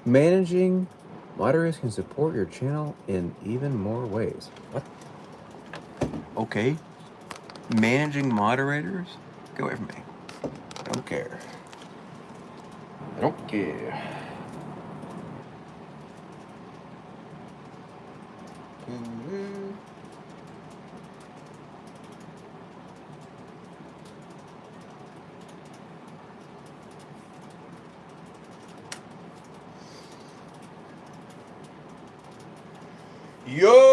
Managing moderators can support your channel in even more ways. What? Okay. Managing moderators? Get away from me. I don't care. I don't care. Yo!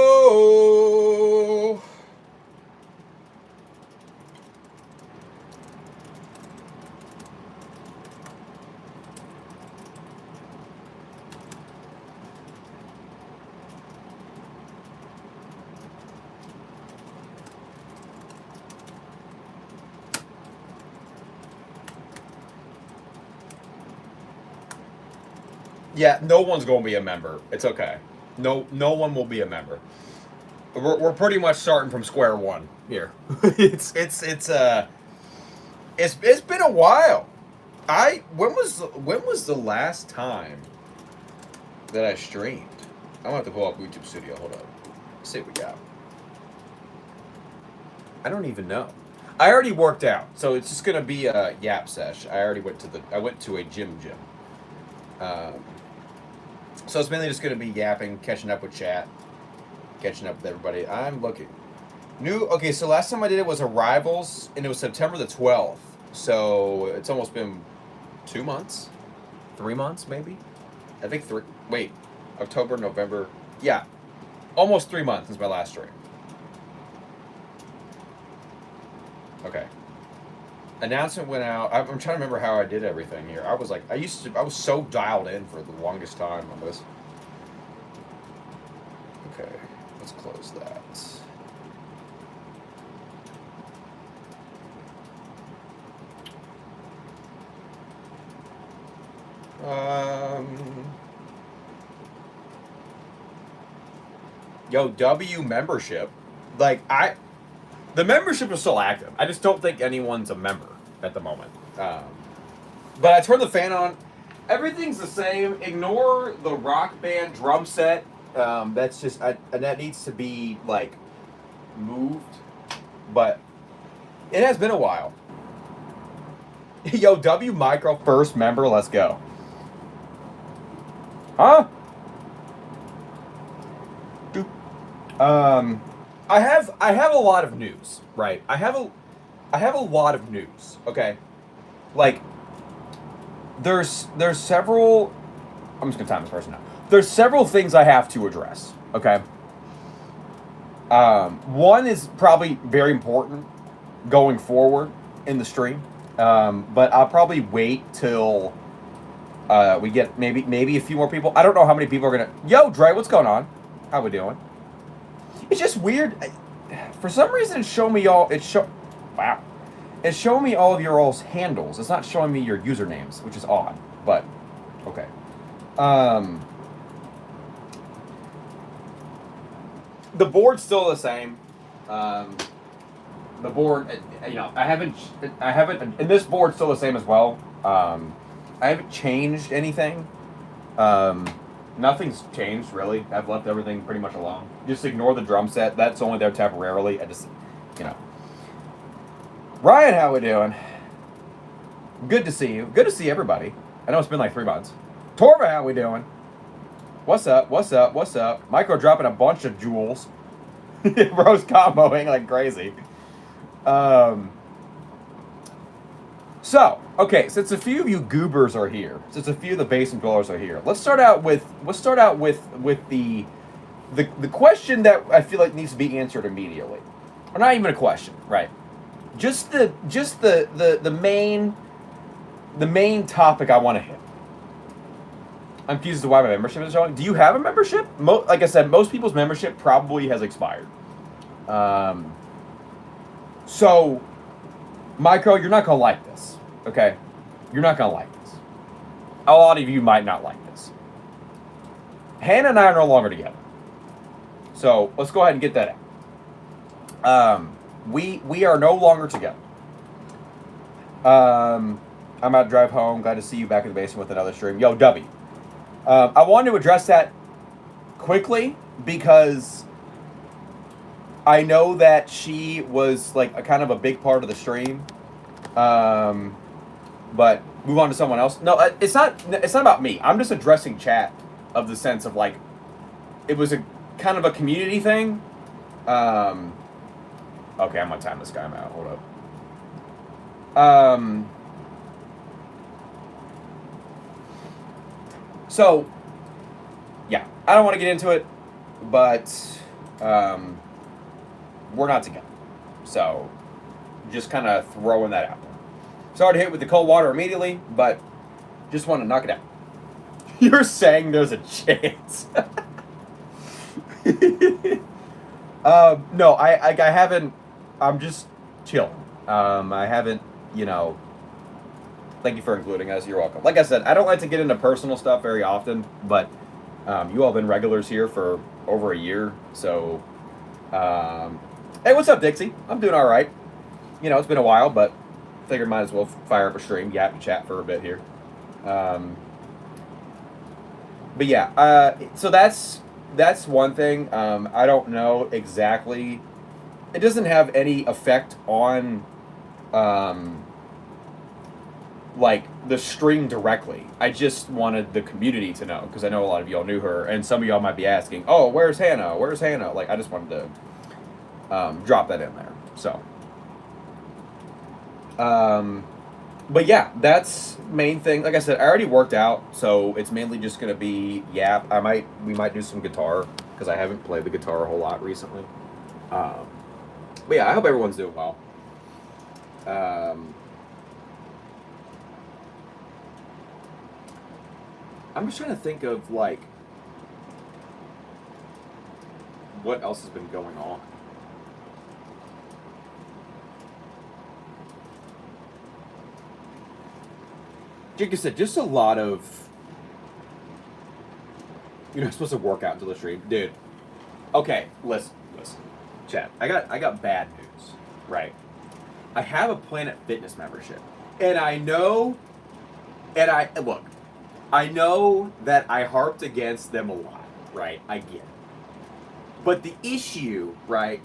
Yeah, no one's going to be a member. It's okay. No one will be a member. We're pretty much starting from square one here. it's been a while. When was the last time that I streamed? I'm gonna have to pull up YouTube Studio. Hold up. Let's see what we got. I don't even know. I already worked out, so it's just gonna be a yap sesh. I went to a gym. Um, so it's mainly just gonna be yapping, catching up with chat, catching up with everybody. I'm looking. Okay, so last time I did it was Arrivals, and it was September the 12th. So it's almost been 2 months, 3 months maybe. I think three. Wait, October, November. Yeah, almost 3 months since my last stream. Okay. Announcement went out. I'm trying to remember how I did everything here. I was so dialed in for the longest time on this. Okay, let's close that. Yo, W membership. The membership is still active. I just don't think anyone's a member at the moment. But I turned the fan on. Everything's the same. Ignore the Rock Band drum set. That's just and that needs to be like moved. But it has been a while. Yo, W Micro first member. Let's go. Huh? I have a lot of news, right? I have a lot of news, okay? Like there's several I'm just gonna time this person now. There's several things I have to address, okay? One is probably very important going forward in the stream. But I'll probably wait till we get maybe a few more people. I don't know how many people are gonna. Yo, Dre, what's going on? How we doing? It's just weird. For some reason, it's showing me all. Wow. It's showing me all of your all's handles. It's not showing me your usernames, which is odd. But okay. The board's still the same. The board, I haven't, and this board's still the same as well. I haven't changed anything. Nothing's changed, really. I've left everything pretty much alone. Just ignore the drum set. That's only there temporarily. I just, Ryan, how we doing? Good to see you. Good to see everybody. I know it's been like 3 months. Torva, how we doing? What's up? What's up? What's up? Micro dropping a bunch of jewels. Bro's comboing like crazy. So, okay, since a few of you goobers are here, since a few of the basement dwellers are here, let's start out with the question that I feel like needs to be answered immediately. Or not even a question, right? Just the main topic I want to hit. I'm confused as to why my membership is showing. Do you have a membership? Like I said, most people's membership probably has expired. So, Micro, you're not going to like this, okay? You're not going to like this. A lot of you might not like this. Hannah and I are no longer together. So, let's go ahead and get that out. We are no longer together. I'm about to drive home. Glad to see you back in the basement with another stream. Yo, W. I wanted to address that quickly because I know that she was like a kind of a big part of the stream. But move on to someone else. No, it's not. It's not about me. I'm just addressing chat of the sense of like it was a kind of a community thing. Okay, I'm gonna time this guy out. Hold up. So, yeah, I don't want to get into it, but we're not together. So, just kind of throwing that out there. Sorry to hit with the cold water immediately, but just want to knock it out. You're saying there's a chance. No, I haven't. I'm just chilling. I haven't, you know. Thank you for including us. You're welcome. Like I said, I don't like to get into personal stuff very often, but you all have been regulars here for over a year. So, hey, what's up, Dixie? I'm doing all right. You know, it's been a while, but figured might as well fire up a stream, yap and chat for a bit here. But yeah, so that's one thing. I don't know exactly. It doesn't have any effect on like the stream directly. I just wanted the community to know because I know a lot of y'all knew her, and some of y'all might be asking, "Oh, where's Hannah? Where's Hannah?" Like, I just wanted to drop that in there. So, but yeah, that's main thing. Like I said, I already worked out, so it's mainly just gonna be yap. We might do some guitar because I haven't played the guitar a whole lot recently. But yeah, I hope everyone's doing well. I'm just trying to think of like what else has been going on. Like I said, just a lot of, you know, I'm supposed to work out until the stream, dude. Okay, listen, chat. I got bad news, right? I have a Planet Fitness membership, and I know that I harped against them a lot, right? I get it. But the issue, right?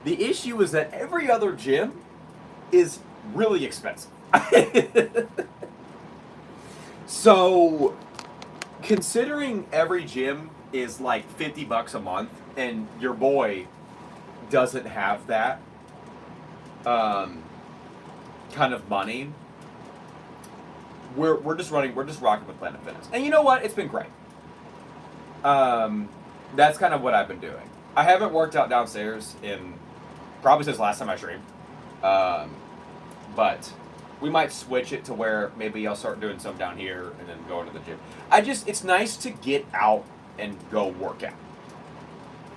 The issue is that every other gym is really expensive. So, considering every gym is like $50 a month, and your boy doesn't have that kind of money, we're just rocking with Planet Fitness, and you know what? It's been great. That's kind of what I've been doing. I haven't worked out downstairs in probably since last time I streamed, but we might switch it to where maybe I'll start doing some down here and then go into the gym. It's nice to get out and go work out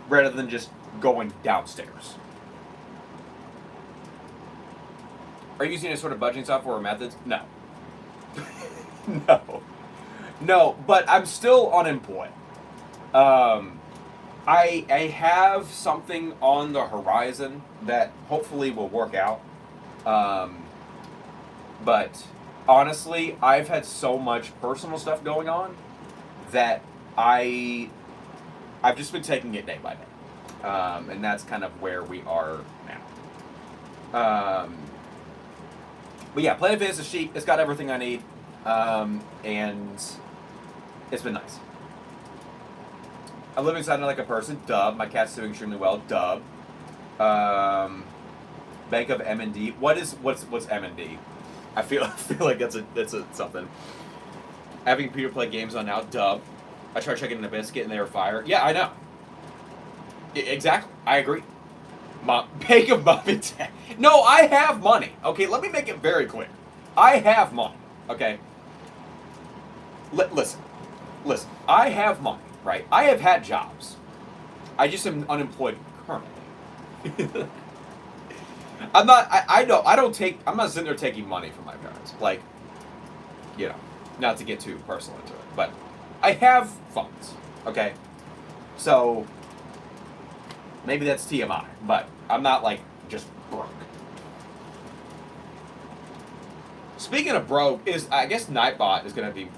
rather than just going downstairs. Are you using any sort of budgeting software or methods? No. No, but I'm still unemployed. I have something on the horizon that hopefully will work out. But honestly, I've had so much personal stuff going on that I've just been taking it day by day. And that's kind of where we are now. But yeah, Planet Fitness is cheap. It's got everything I need. And it's been nice. I'm living inside like a person. Dub. My cat's doing extremely well. Dub. Bank of M&D. What's M&D? I feel like that's a something. Having Peter play games on now. Dub. I tried checking in a biscuit and they were fire. Yeah, I know. Exactly. I agree. Bank of Muffins. No, I have money. Okay, let me make it very clear. I have money. Okay. Listen. I have money. Right? I have had jobs. I just am unemployed currently. I'm not sitting there taking money from my parents. Like, you know, not to get too personal into it. But I have funds. Okay? So, maybe that's TMI. But I'm not, like, just broke. Speaking of broke, I guess Nightbot is going to be...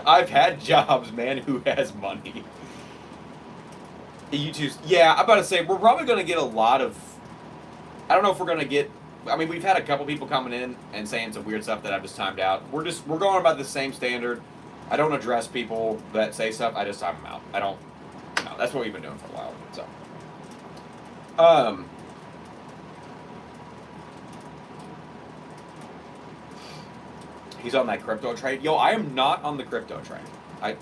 I've had jobs, man, who has money. YouTube's, yeah, I'm about to say, we're probably going to get a lot of, I don't know if we're going to get, I mean, we've had a couple people coming in and saying some weird stuff that I've just timed out. We're going about the same standard. I don't address people that say stuff. I just time them out. I don't, no, that's what we've been doing for a while. So, he's on that crypto trade. Yo, I am not on the crypto trade.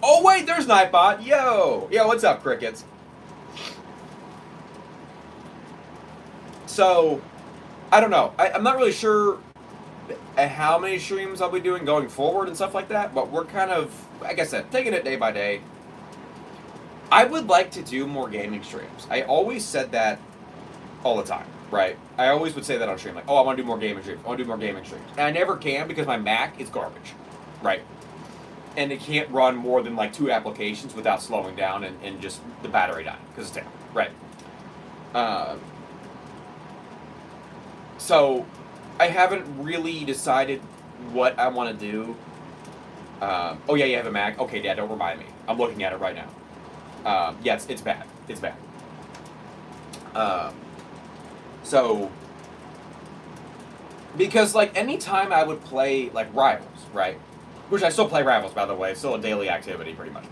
Oh wait, there's Nightbot. Yo, what's up, crickets? So, I don't know. I'm not really sure how many streams I'll be doing going forward and stuff like that, but we're kind of, like I said, taking it day by day. I would like to do more gaming streams. I always said that all the time, right? I always would say that on stream, like, oh, I want to do more gaming streams. I want to do more gaming streams. And I never can because my Mac is garbage, right? And it can't run more than like 2 applications without slowing down and just the battery dying because it's terrible, right? So, I haven't really decided what I want to do. Oh yeah, you have a Mac? Okay, Dad, don't remind me. I'm looking at it right now. Yeah, it's bad. It's bad. So, because like anytime I would play like Rivals, right? Which I still play Rivals, by the way. It's still a daily activity, pretty much.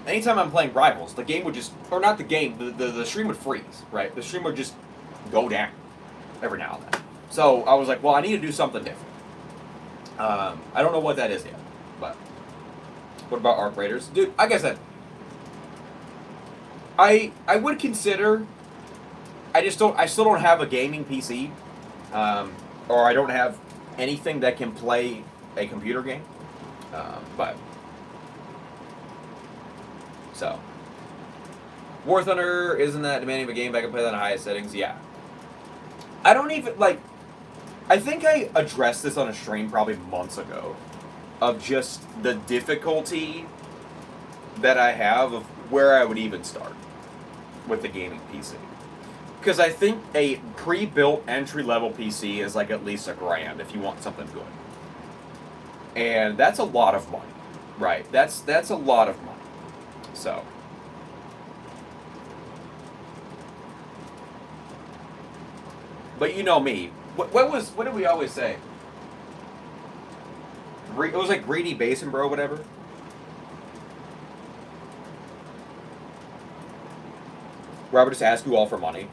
Anytime I'm playing Rivals, the game would just, or not the game, the stream would freeze, right? The stream would just go down every now and then. So I was like, well, I need to do something different. I don't know what that is yet, but what about Arc Raiders? Dude, like I said, I would consider, I still don't have a gaming PC, or I don't have anything that can play a computer game, but, so. War Thunder, isn't that demanding of a game if I can play that in highest settings? Yeah. I don't even, like, I think I addressed this on a stream probably months ago, of just the difficulty that I have of where I would even start with the gaming PC. Because I think a pre-built entry-level PC is like at least $1,000 if you want something good. And that's a lot of money, right? That's a lot of money. So. But you know me. What did we always say? It was like greedy basin, bro, whatever. Robert just asked you all for money.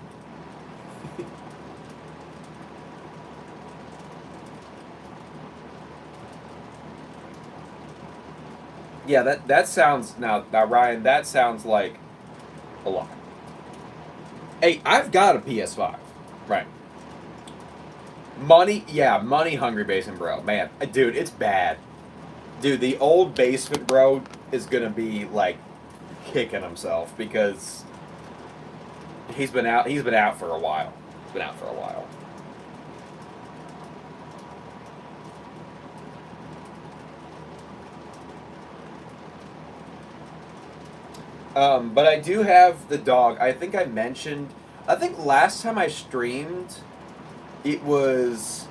Yeah, that sounds, now Ryan, that sounds like a lot. Hey, I've got a PS5, right? Money hungry basement, bro. Man, dude, it's bad. Dude, the old basement, bro, is gonna be like kicking himself because he's been out for a while. He's been out for a while. But I do have the dog. I think last time I streamed, it was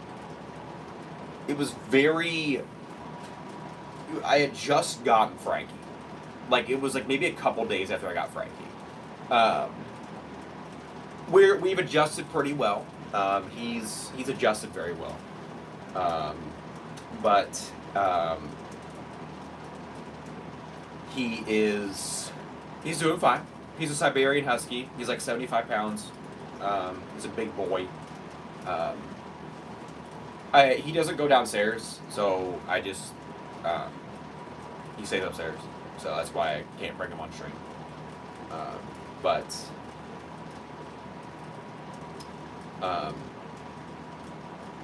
very, I had just gotten Frankie. Like, it was like maybe a couple days after I got Frankie. We've adjusted pretty well. He's adjusted very well. But he's doing fine. He's a Siberian Husky. He's like 75 pounds. He's a big boy. He doesn't go downstairs, so I just, he stays upstairs. So that's why I can't bring him on stream.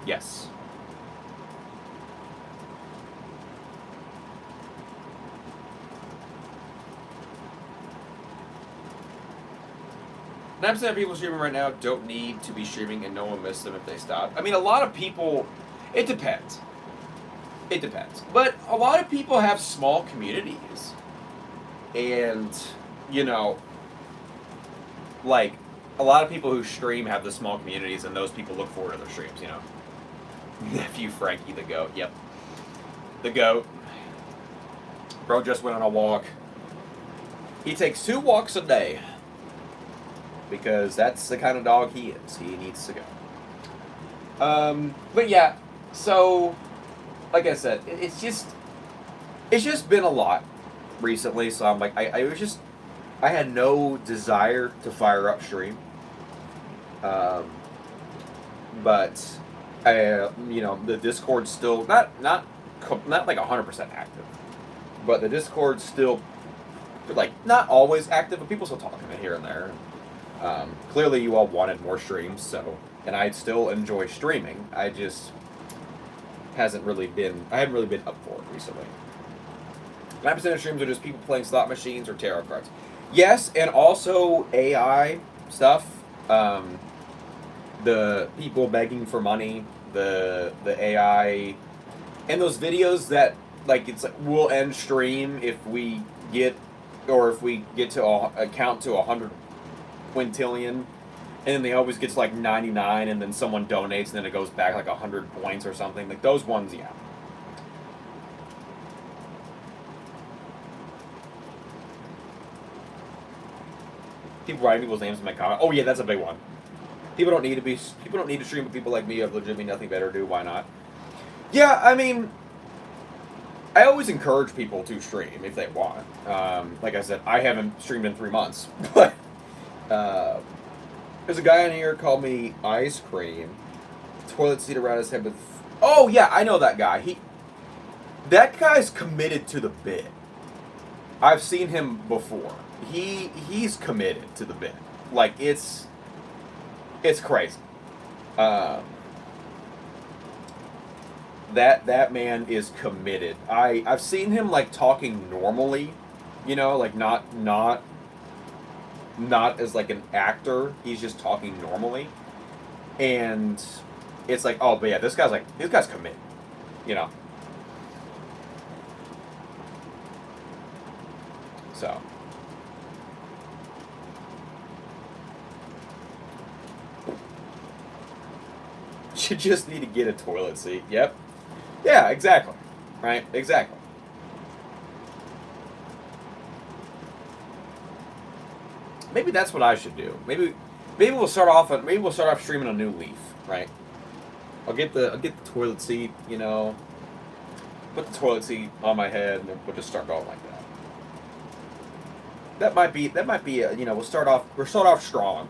Yes. Nine percent of people streaming right now don't need to be streaming, and no one miss them if they stop. I mean, a lot of people. It depends. It depends. But a lot of people have small communities, and like a lot of people who stream have the small communities, and those people look forward to their streams. Nephew Frankie the goat. Yep. The goat. Bro just went on a walk. He takes 2 walks a day because that's the kind of dog he is. He needs to go. But yeah, so like I said, it's just been a lot recently. So I'm like, I had no desire to fire up stream. But the Discord's still not like 100% active, but the Discord's still like not always active, but people still talking to it here and there. Clearly, you all wanted more streams, and I still enjoy streaming. I haven't really been up for it recently. 9% of streams are just people playing slot machines or tarot cards. Yes, and also AI stuff. The people begging for money, the AI, and those videos that it's like we'll end stream if we get to count to 100 quintillion, and then they always get to like 99, and then someone donates, and then it goes back like 100 points or something. Like those ones, yeah. People writing people's names in my comment. Oh yeah, that's a big one. People don't need to stream with people like me who have legitimately nothing better to do. Why not? Yeah, I mean, I always encourage people to stream if they want. Like I said, I haven't streamed in 3 months, but there's a guy on here called me Ice Cream. Toilet seat around his head with. Oh yeah, I know that guy. That guy's committed to the bit. I've seen him before. He's committed to the bit. Like it's crazy. That man is committed. I've seen him like talking normally, like not as like an actor. He's just talking normally, and it's like, oh, but yeah, this guy's committed, So. You just need to get a toilet seat. Yep. Yeah, exactly. Right? Exactly. Maybe that's what I should do. Maybe we'll start off streaming a new leaf, right? I'll get the toilet seat, put the toilet seat on my head, and we'll just start going like that. That might be we'll start off strong.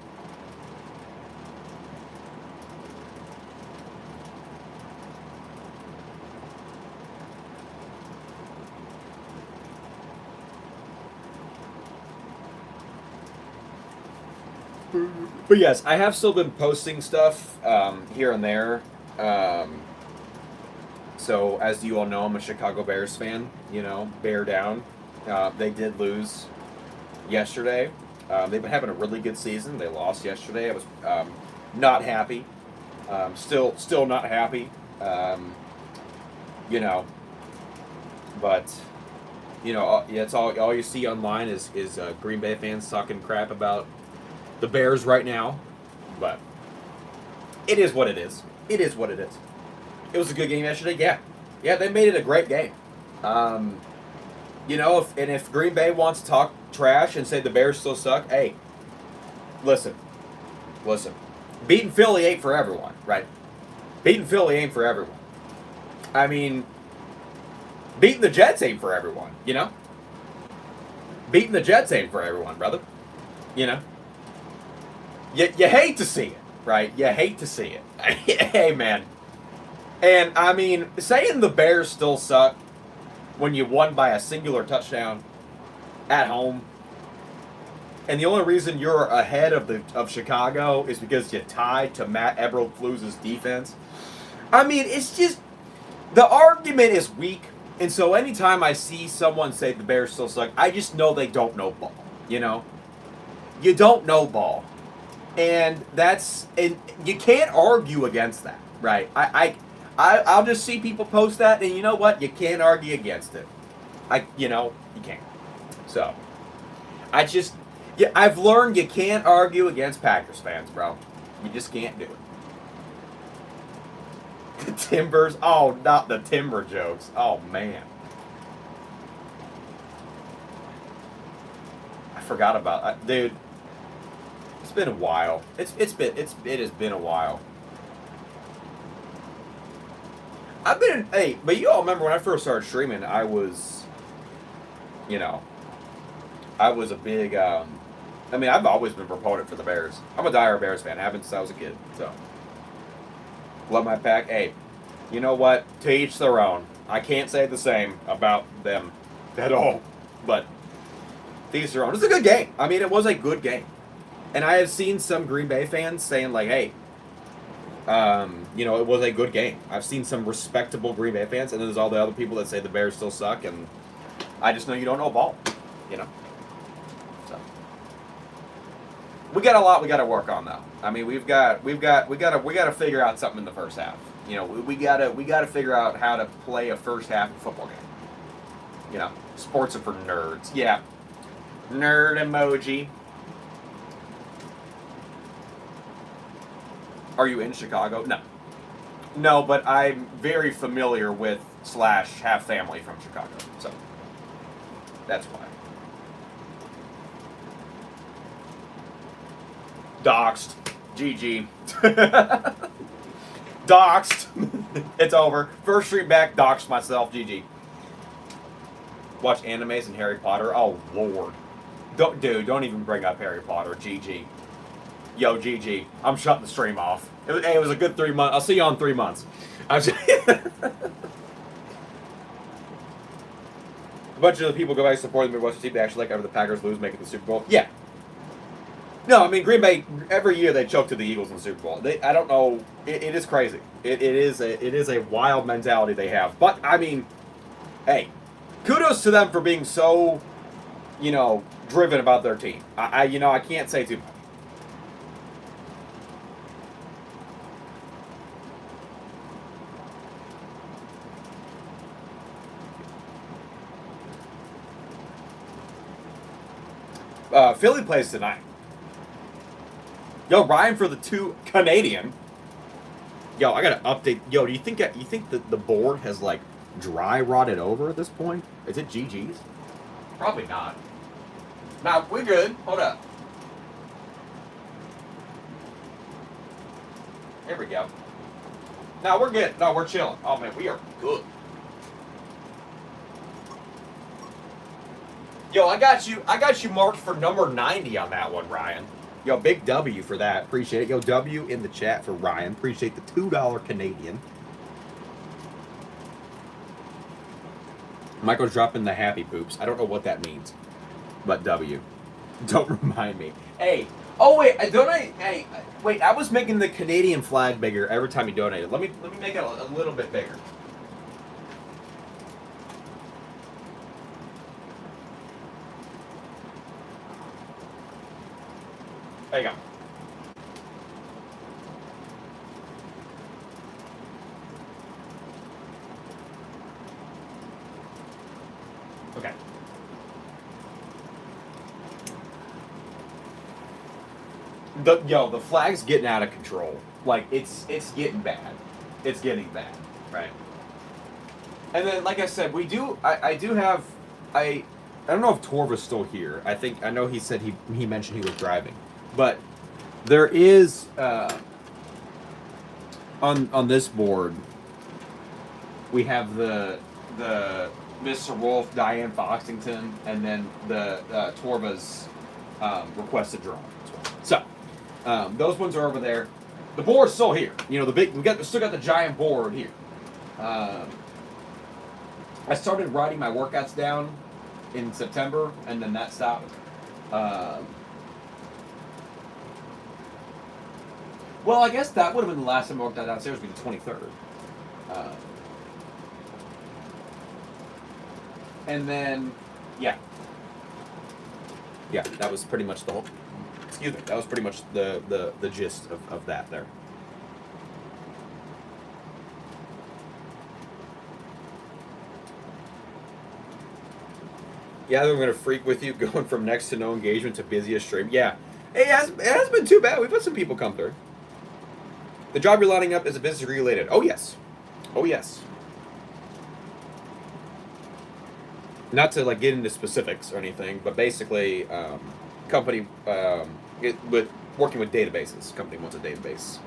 But yes, I have still been posting stuff here and there. So as you all know, I'm a Chicago Bears fan. Bear down. They did lose yesterday. They've been having a really good season. They lost yesterday. I was not happy. Still not happy. But it's all you see online is Green Bay fans talking crap about the Bears right now, but it is what it is. It is what it is. It was a good game yesterday. Yeah, they made it a great game. If Green Bay wants to talk trash and say the Bears still suck, hey, listen. Beating Philly ain't for everyone, right? Beating Philly ain't for everyone. I mean, beating the Jets ain't for everyone, Beating the Jets ain't for everyone, brother. You hate to see it, right? You hate to see it. Hey, man. And, I mean, saying the Bears still suck when you won by a singular touchdown at home, and the only reason you're ahead of Chicago is because you tied to Matt Eberflus's defense. I mean, it's just, the argument is weak, and so anytime I see someone say the Bears still suck, I just know they don't know ball, You don't know ball. And you can't argue against that, right? I'll just see people post that, and you know what? You can't argue against it. You can't. So, I've learned you can't argue against Packers fans, bro. You just can't do it. The Timbers, oh, not the Timber jokes. Oh, man. forgot about dude. It's been a while. It has been a while. But you all remember when I first started streaming, I was, you know, I was a big, I've always been a proponent for the Bears. I'm a diehard Bears fan. I have been since I was a kid. So, love my pack. Hey, you know what? To each their own. I can't say the same about them at all. But, to each their own. It's a good game. I mean, it was a good game. And I have seen some Green Bay fans saying, like, hey, it was a good game. I've seen some respectable Green Bay fans, and then there's all the other people that say the Bears still suck, and I just know you don't know ball, So we got a lot we got to work on, though. I mean, we got to figure out something in the first half. We got to figure out how to play a first half football game. Sports are for nerds. Yeah, nerd emoji. Are you in Chicago? No. No, but I'm very familiar with / have family from Chicago. So, that's why. Doxed. GG. Doxed. It's over. First street back, doxed myself. GG. Watch animes and Harry Potter. Oh, Lord. Don't even bring up Harry Potter. GG. Yo, GG. I'm shutting the stream off. It was a good 3 months. I'll see you on 3 months. A bunch of the people go back to support the Midwestern team. They actually like after the Packers lose, make it to the Super Bowl. Yeah. No, I mean, Green Bay, every year they choke to the Eagles in the Super Bowl. I don't know. It is crazy. It is a wild mentality they have. But, I mean, hey, kudos to them for being so, driven about their team. I can't say too much. Philly plays tonight. Yo, Ryan for the 2 Canadian. Yo, I gotta update. Yo, do you think that the board has like dry rotted over at this point? Is it GG's? Probably not. Nah, we're good. Hold up. Here we go. No, we're good. No, we're chilling. Oh man, we are good. Yo, I got you marked for number 90 on that one, Ryan. Yo, big W for that. Appreciate it. Yo, W in the chat for Ryan. Appreciate the $2 Canadian. Michael's dropping the happy poops. I don't know what that means. But W. Don't remind me. Hey. Oh, wait. I was making the Canadian flag bigger every time you donated. Let me make it a little bit bigger. There you go. Okay. The flag's getting out of control. Like, it's getting bad. It's getting bad, right? And then, like I said, I don't know if Torva's still here. I know he said he mentioned he was driving. But there is on this board we have the Mr. Wolf, Diane Foxington, and then the Torva's requested drawing as well. So those ones are over there. The board's still here. We still got the giant board here. I started writing my workouts down in September, and then that stopped. Well, I guess that would have been the last time I worked out downstairs, would be the 23rd. And then, yeah. Yeah, that was pretty much the whole, that was pretty much the gist of that there. Yeah, they're going to freak with you, going from next to no engagement to busiest stream. Yeah, it hasn't been too bad. We've had some people come through. The job you're lining up is a business related. Oh, yes. Oh, yes. not to like get into specifics or anything, but basically, company with working with databases. Company wants a database,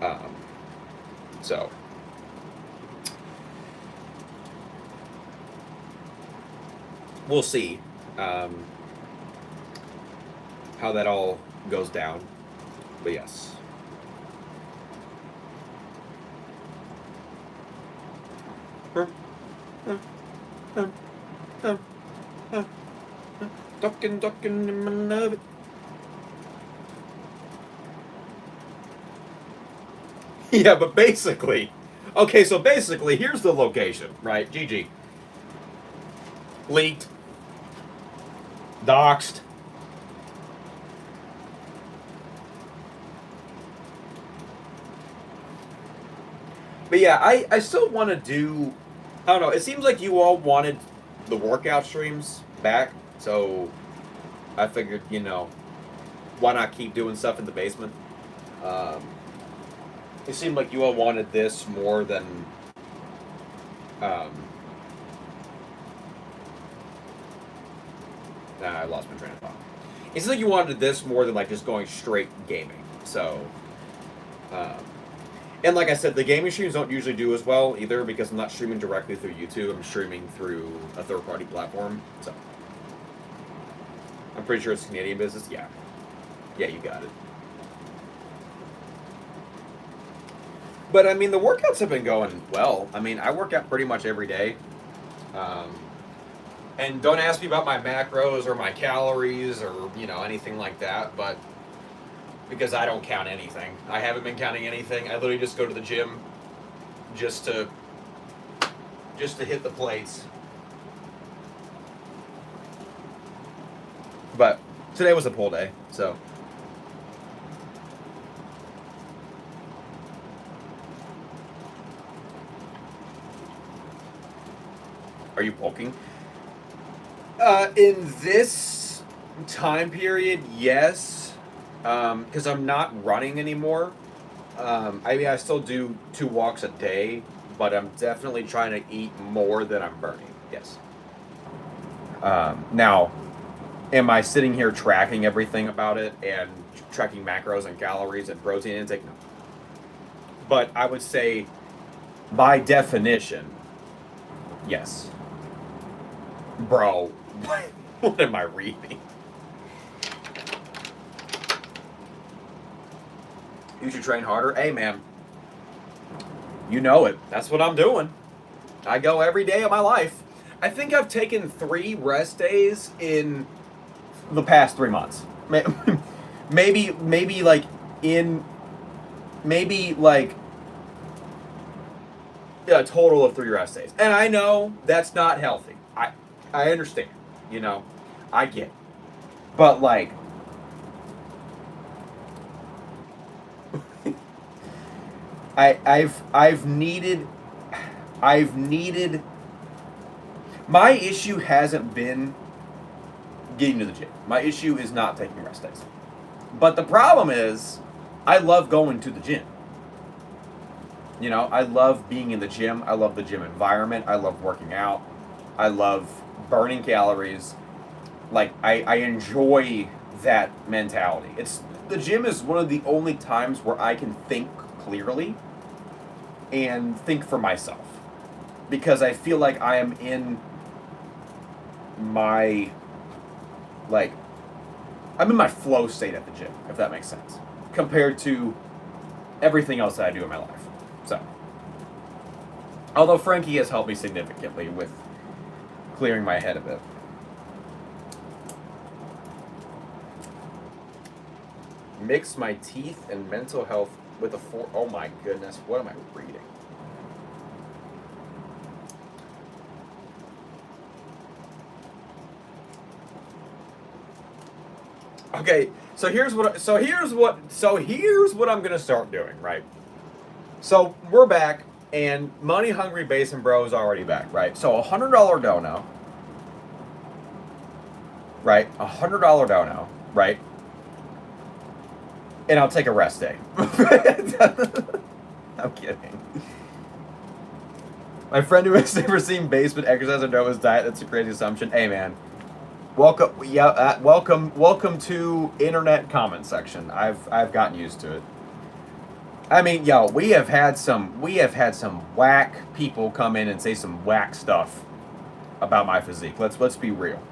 um, so we'll see how that all goes down. But yes. Ducking, ducking in my love it. Yeah, but basically, okay, so basically, here's the location, right? GG. Leaked. Doxed. But yeah, I still want to do. I don't know. It seems like you all wanted the workout streams back, so I figured, why not keep doing stuff in the basement? Um, it seemed like you all wanted this more than. I lost my train of thought. It seems like you wanted this more than like just going straight gaming. So, um, and like I said, the gaming streams don't usually do as well either because I'm not streaming directly through YouTube. I'm streaming through a third-party platform. So, I'm pretty sure it's a Canadian business. Yeah, you got it. But I mean, the workouts have been going well. I mean, I work out pretty much every day. And don't ask me about my macros or my calories or, anything like that, but because I don't count anything. I haven't been counting anything. I literally just go to the gym just to hit the plates. But today was a pull day, so. Are you bulking? In this time period, yes, because I'm not running anymore. I mean, I still do 2 walks a day, but I'm definitely trying to eat more than I'm burning. Yes. Now, am I sitting here tracking everything about it and tracking macros and calories and protein intake? No. But I would say, by definition, yes. Bro, what am I reading? You should train harder. Hey, man. You know it. That's what I'm doing. I go every day of my life. I think I've taken 3 rest days in the past 3 months. Maybe like a total of 3 rest days. And I know that's not healthy. I understand. I get it. But like I've needed my issue hasn't been getting to the gym. My issue is not taking rest days. But the problem is I love going to the gym. I love being in the gym. I love the gym environment. I love working out. I love burning calories. Like I enjoy that mentality. The gym is one of the only times where I can think clearly and think for myself, because I feel like I am in my I'm in my flow state at the gym, if that makes sense, compared to everything else that I do in my life. So, although Frankie has helped me significantly with clearing my head a bit. Mix my teeth and mental health with a oh my goodness, what am I reading? Okay, so here's what I'm gonna start doing, right? So we're back, and Money Hungry Basin Bro is already back, right? So $100 dono, right? $100 dono, right? And I'll take a rest day. I'm kidding. My friend who has never seen basement exercise or know his diet. That's a crazy assumption. Hey, man. Welcome, yeah, welcome to internet comment section. I've gotten used to it. I mean, yo, we have had some whack people come in and say some whack stuff about my physique. Let's be real.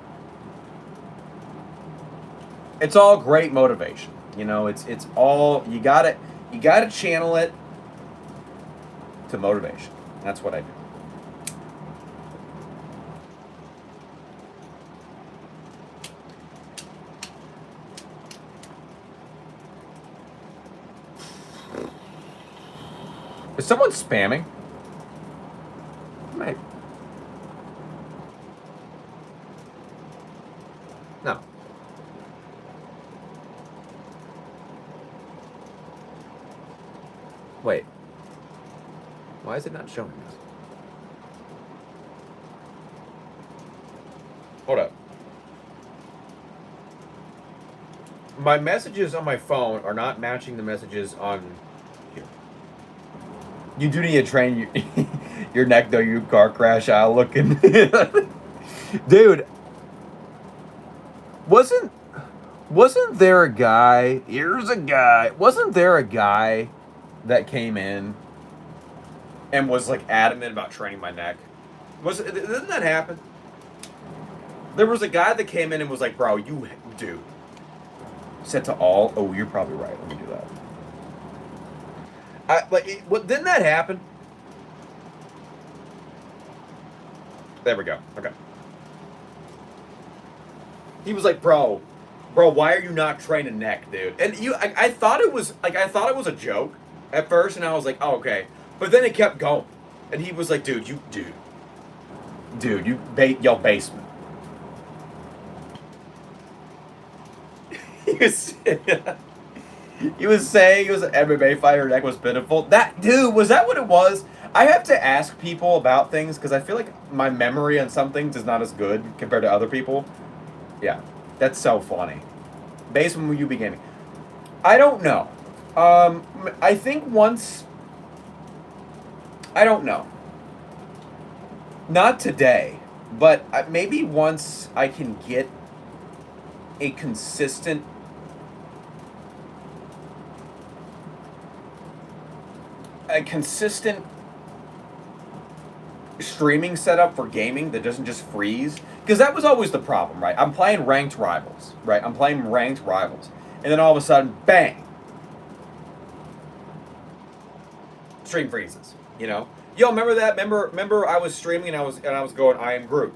It's all great motivation. You know, it's all you gotta channel it to motivation. That's what I do. Is someone spamming? Maybe. No. Wait. Why is it not showing us? Hold up. My messages on my phone are not matching the messages on here. You do need to train your neck though, you car crash aisle looking. Dude, wasn't there a guy? Here's a guy. Wasn't there a guy that came in and was like adamant about training my neck? Didn't that happen? There was a guy that came in and was like, "Bro, you dude." Said to all, "Oh, you're probably right. Let me do that." What didn't that happen? There we go. Okay. He was like, bro, why are you not training neck, dude? And I thought it was a joke at first, and I was like, oh, okay. But then it kept going, and he was like, dude, you yo basement. He was saying he was an MMA fighter, neck was pitiful. That dude, was that what it was? I have to ask people about things because I feel like my memory on some things is not as good compared to other people. Yeah, that's so funny. Based on when you be gaming, I don't know. I think once. I don't know. Not today, but maybe once I can get a consistent. Streaming setup for gaming that doesn't just freeze, because that was always the problem, right? I'm playing ranked rivals, and then all of a sudden, bang, stream freezes. You know, yo, remember that? Remember, I was streaming and I was going, I am Groot,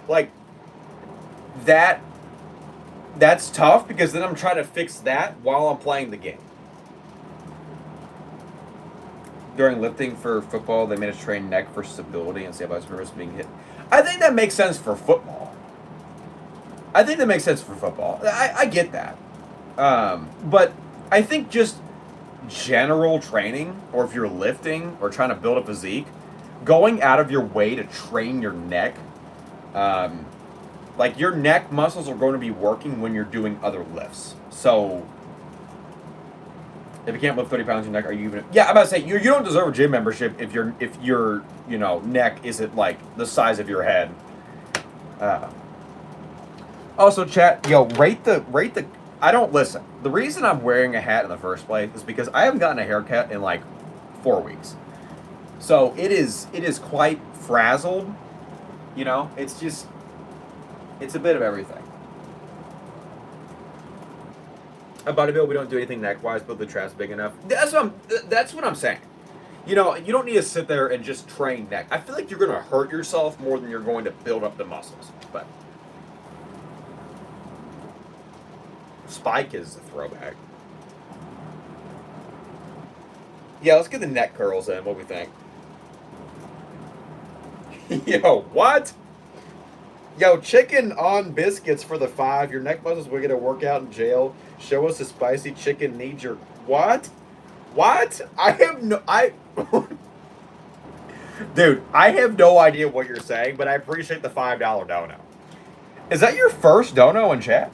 like that. That's tough because then I'm trying to fix that while I'm playing the game. During lifting for football, they made us train neck for stability and stabilize nerves being hit. I think that makes sense for football. I get that. But I think just general training, or if you're lifting or trying to build a physique, going out of your way to train your neck, like your neck muscles are going to be working when you're doing other lifts. So if you can't lift 30 pounds in your neck, are you even? Yeah, I'm about to say you don't deserve a gym membership if your neck isn't like the size of your head. Also, chat, yo, rate the. I don't listen. The reason I'm wearing a hat in the first place is because I haven't gotten a haircut in like 4 weeks, so it is quite frazzled. You know, it's a bit of everything. A bodybuilder, we don't do anything neck-wise, but the trap's big enough. That's what I'm saying. You know, you don't need to sit there and just train neck. I feel like you're going to hurt yourself more than you're going to build up the muscles. But Spike is a throwback. Yeah, let's get the neck curls in. What we think? Yo, what? Yo, chicken on biscuits for the 5. Your neck muscles will get a workout in jail. Show us a spicy chicken needs your... What? Dude, I have no idea what you're saying, but I appreciate the $5 dono. Is that your first dono in chat?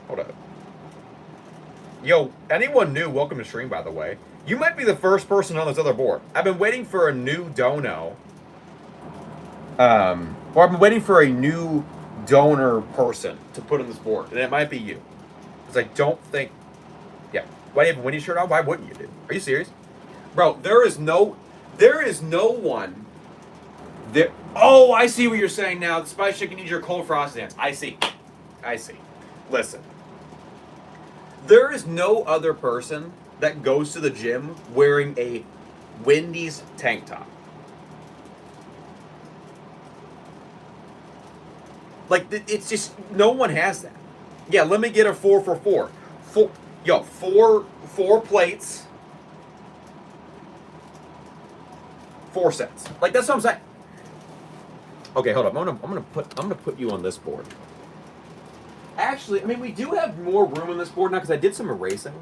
Hold up. Yo, anyone new, welcome to stream, by the way. You might be the first person on this other board. I've been waiting for a new dono. Or I've been waiting for a new donor person to put on this board, and it might be you. Because I don't think. Yeah. Why do you have a Winnie shirt on? Why wouldn't you, dude? Are you serious? Bro, there is no one there. Oh, I see what you're saying now. The spice chicken needs your cold frost dance. I see. Listen. There is no other person that goes to the gym wearing a Wendy's tank top. Like, it's just, no one has that. Yeah, let me get a 4 for 4. Four plates. 4 sets. Like, that's what I'm saying. Okay, hold up. I'm gonna put you on this board. Actually, I mean, we do have more room on this board now because I did some erasing.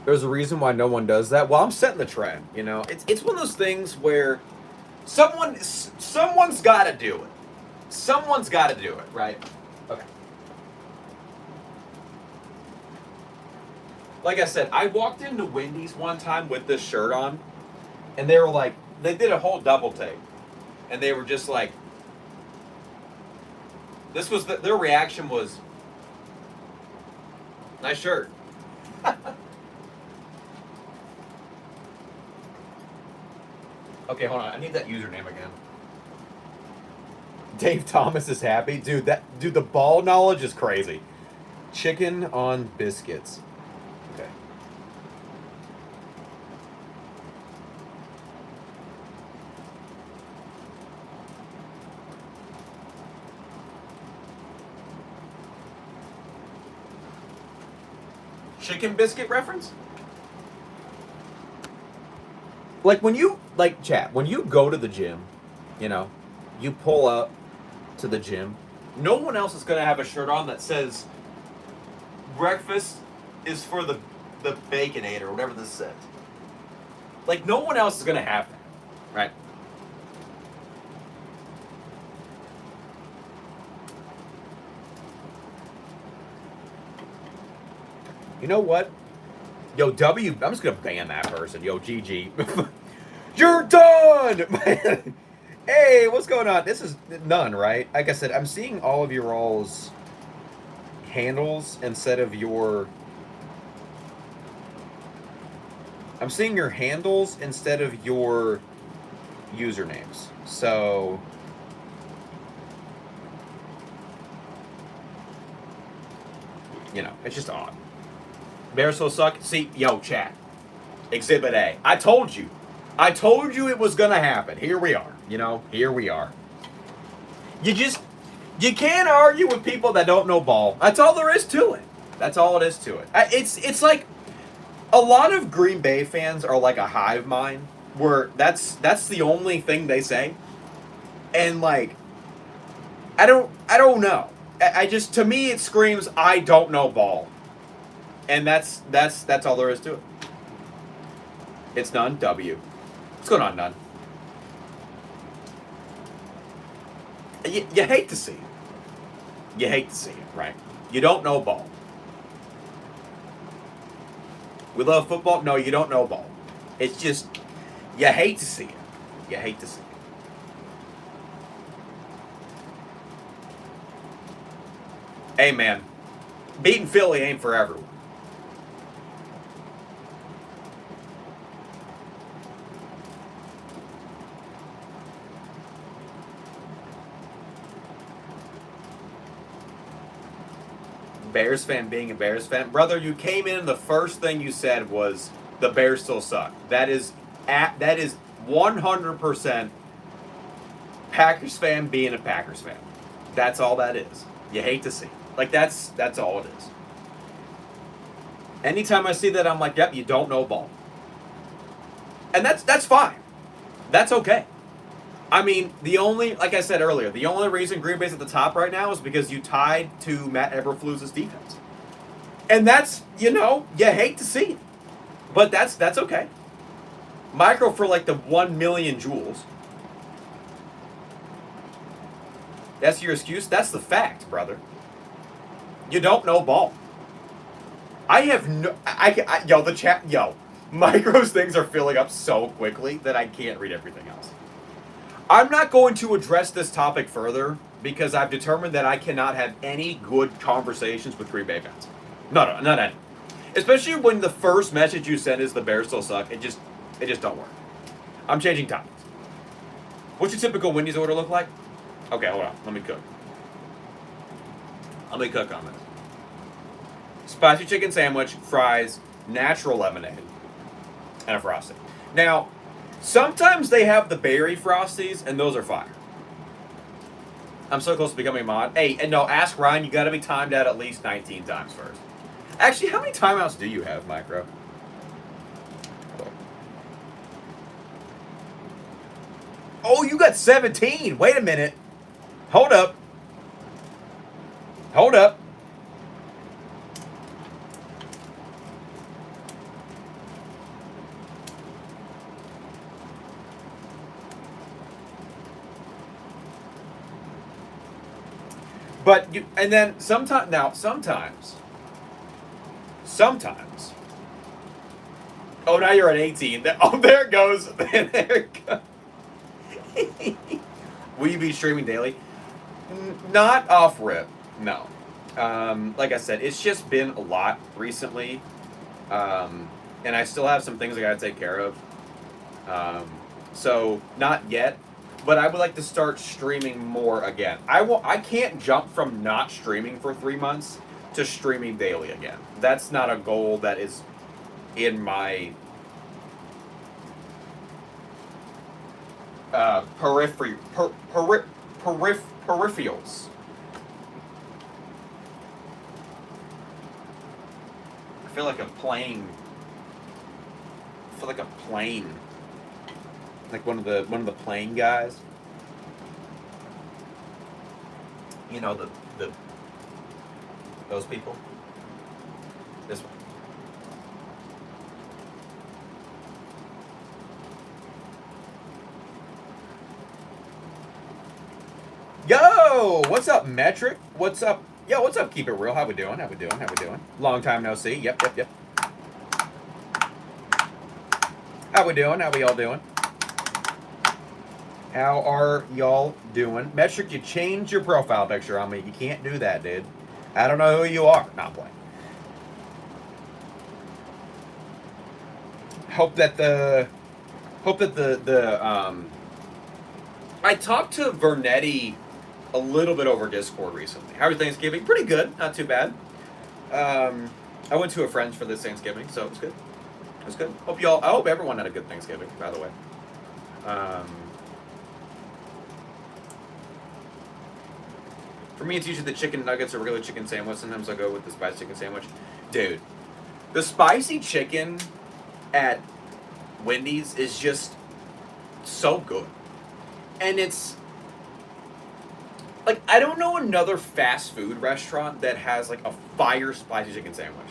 There's a reason why no one does that. Well, I'm setting the trend. You know, it's one of those things where someone's got to do it. Someone's got to do it, right? Okay. Like I said, I walked into Wendy's one time with this shirt on, and they were like, they did a whole double take, and they were just like, their reaction was, nice shirt. Okay, hold on. I need that username again. Dave Thomas is happy. Dude, the ball knowledge is crazy. Chicken on biscuits. Okay. Chicken biscuit reference? Like when you, like chat, when you go to the gym, you know, you pull up to the gym, no one else is going to have a shirt on that says breakfast is for the Baconator or whatever this says. Like no one else is going to have that, right? You know what? Yo, I'm just going to ban that person. Yo, GG. You're done! Hey, what's going on? This is none, right? Like I said, I'm seeing all of your all's handles instead of your... I'm seeing your handles instead of your usernames. So... You know, it's just odd. Bears still suck? See, yo, chat. Exhibit A. I told you it was gonna happen. Here we are. You know, here we are. You can't argue with people that don't know ball. That's all there is to it. That's all it is to it. It's like a lot of Green Bay fans are like a hive mind, where that's the only thing they say. And like, I don't know. I just, to me, it screams, I don't know ball. And that's all there is to it. It's none. W. What's going on, none? You hate to see it. You hate to see it, right? You don't know ball. We love football? No, you don't know ball. It's just, you hate to see it. You hate to see it. Hey, man. Beating Philly ain't for everyone. Bears fan being a Bears fan. Brother, you came in and the first thing you said was the Bears still suck. That is 100% Packers fan being a Packers fan. That's all that is. You hate to see. Like that's all it is. Anytime I see that, I'm like, yep, you don't know ball. And that's fine. That's okay. I mean, like I said earlier, the only reason Green Bay's at the top right now is because you tied to Matt Eberflus's defense. And that's, you hate to see it. But that's okay. Micro for like the 1 million joules. That's your excuse? That's the fact, brother. You don't know ball. I have no. Yo, the chat. Yo, Micro's things are filling up so quickly that I can't read everything else. I'm not going to address this topic further because I've determined that I cannot have any good conversations with Green Bay fans. No, not any. Especially when the first message you send is the Bears still suck. It just don't work. I'm changing topics. What's your typical Wendy's order look like? Okay, hold on. Let me cook. Let me cook on this. Spicy chicken sandwich, fries, natural lemonade, and a frosty. Now, sometimes they have the berry frosties, and those are fire. I'm so close to becoming a mod. Hey, and no, ask Ryan, you gotta be timed out at least 19 times first. Actually, how many timeouts do you have, Micro? Oh, you got 17. Wait a minute. Hold up. Hold up. But you, and then sometimes, oh, now you're at 18. Oh, there it goes. There it goes. Will you be streaming daily? Not off rip, no. Like I said, it's just been a lot recently, and I still have some things I gotta take care of. So not yet, but I would like to start streaming more again. I can't jump from not streaming for 3 months to streaming daily again. That's not a goal that is in my peripherals. I feel like a plane. Like one of the plane guys. You know, the those people. This one. Yo, what's up, Metric? What's up? Yo, what's up? Keep it real. How we doing? Long time no see. Yep. How we doing? How we all doing? How are y'all doing? Metric, you changed your profile picture on me. You can't do that, dude. I don't know who you are. Not playing. Hope that the I talked to Vernetti a little bit over Discord recently. How was Thanksgiving? Pretty good, not too bad. I went to a friend's for this Thanksgiving, so it was good. It was good. I hope everyone had a good Thanksgiving, by the way. For me, it's usually the chicken nuggets or regular chicken sandwich. Sometimes I'll go with the spicy chicken sandwich. Dude, the spicy chicken at Wendy's is just so good. And it's like, I don't know another fast food restaurant that has like a fire spicy chicken sandwich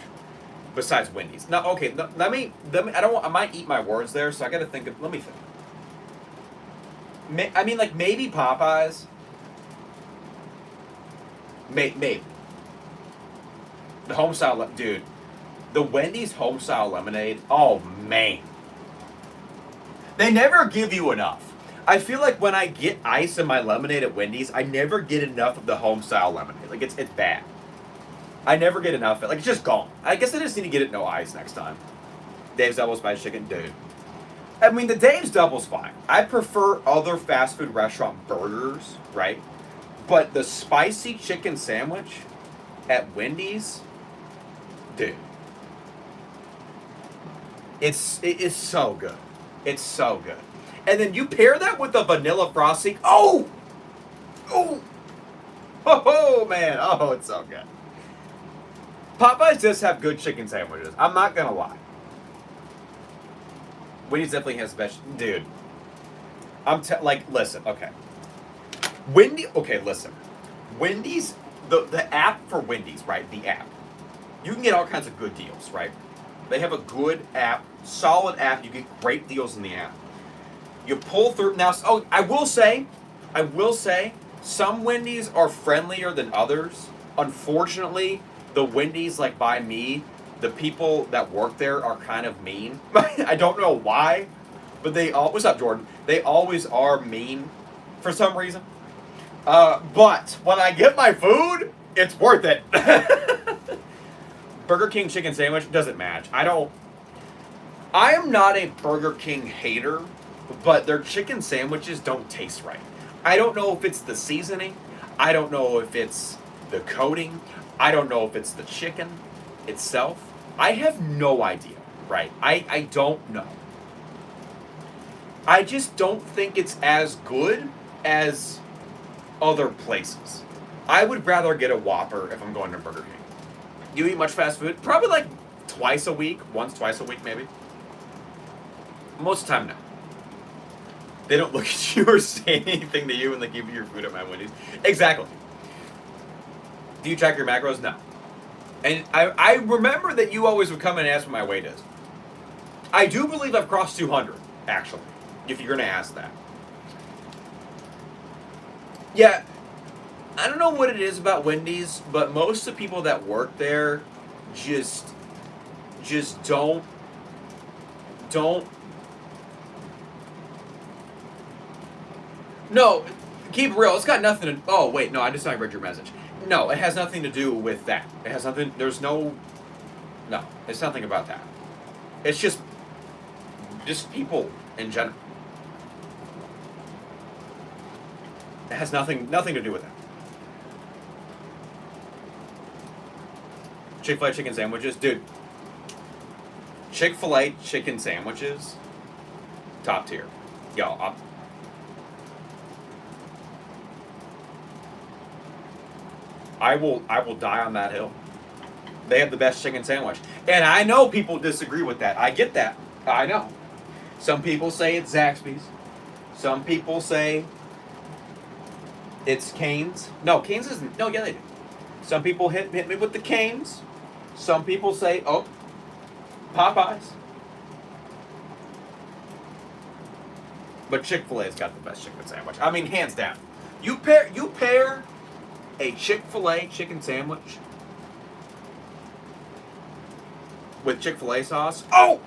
besides Wendy's. No, okay, let me I might eat my words there, so I gotta think of, let me think. I mean, like, maybe Popeyes. Maybe. The home style, dude. The Wendy's home style lemonade, oh man. They never give you enough. I feel like when I get ice in my lemonade at Wendy's, I never get enough of the home style lemonade. Like, it's bad. I never get enough of it. Like, it's just gone. I guess I just need to get it no ice next time. Dave's Double Spicy Chicken, dude. I mean, the Dave's Double's fine. I prefer other fast food restaurant burgers, right? But the spicy chicken sandwich at Wendy's, dude. It's so good. It's so good. And then you pair that with the vanilla frosting. Oh, man. Oh, it's so good. Popeyes does have good chicken sandwiches. I'm not going to lie. Wendy's definitely has the best. Dude. Listen, okay. Listen. Wendy's, the app for Wendy's, right? The app. You can get all kinds of good deals, right? They have a good app, solid app. You get great deals in the app. You pull through. Now, I will say, some Wendy's are friendlier than others. Unfortunately, the Wendy's, like, by me, the people that work there are kind of mean. I don't know why, but what's up, Jordan? They always are mean for some reason. But when I get my food, it's worth it. Burger King chicken sandwich doesn't match. I am not a Burger King hater, but their chicken sandwiches don't taste right. I don't know if it's the seasoning. I don't know if it's the coating. I don't know if it's the chicken itself. I have no idea, right? I don't know. I just don't think it's as good as other places. I would rather get a Whopper if I'm going to Burger King. You eat much fast food? Probably like twice a week, twice a week maybe. Most of the time, no. They don't look at you or say anything to you when they give you your food at my Wendy's. Exactly. Do you track your macros? No. And I remember that you always would come and ask what my weight is. I do believe I've crossed 200, actually, if you're going to ask that. Yeah, I don't know what it is about Wendy's, but most of the people that work there just don't. No, keep it real. It's got nothing to. Oh wait, no, I just read your message. No, it has nothing to do with that. It has nothing. There's no. No, it's nothing about that. It's just people in general. It has nothing to do with that. Chick-fil-A chicken sandwiches, dude. Chick-fil-A chicken sandwiches, top tier. Yo, I will die on that hill. They have the best chicken sandwich. And I know people disagree with that. I get that. I know. Some people say it's Zaxby's. Some people say it's Cane's. No, Cane's isn't. No, yeah, they do. Some people hit me with the Cane's. Some people say, oh, Popeyes. But Chick-fil-A's got the best chicken sandwich. I mean, hands down. You pair a Chick-fil-A chicken sandwich with Chick-fil-A sauce. Oh,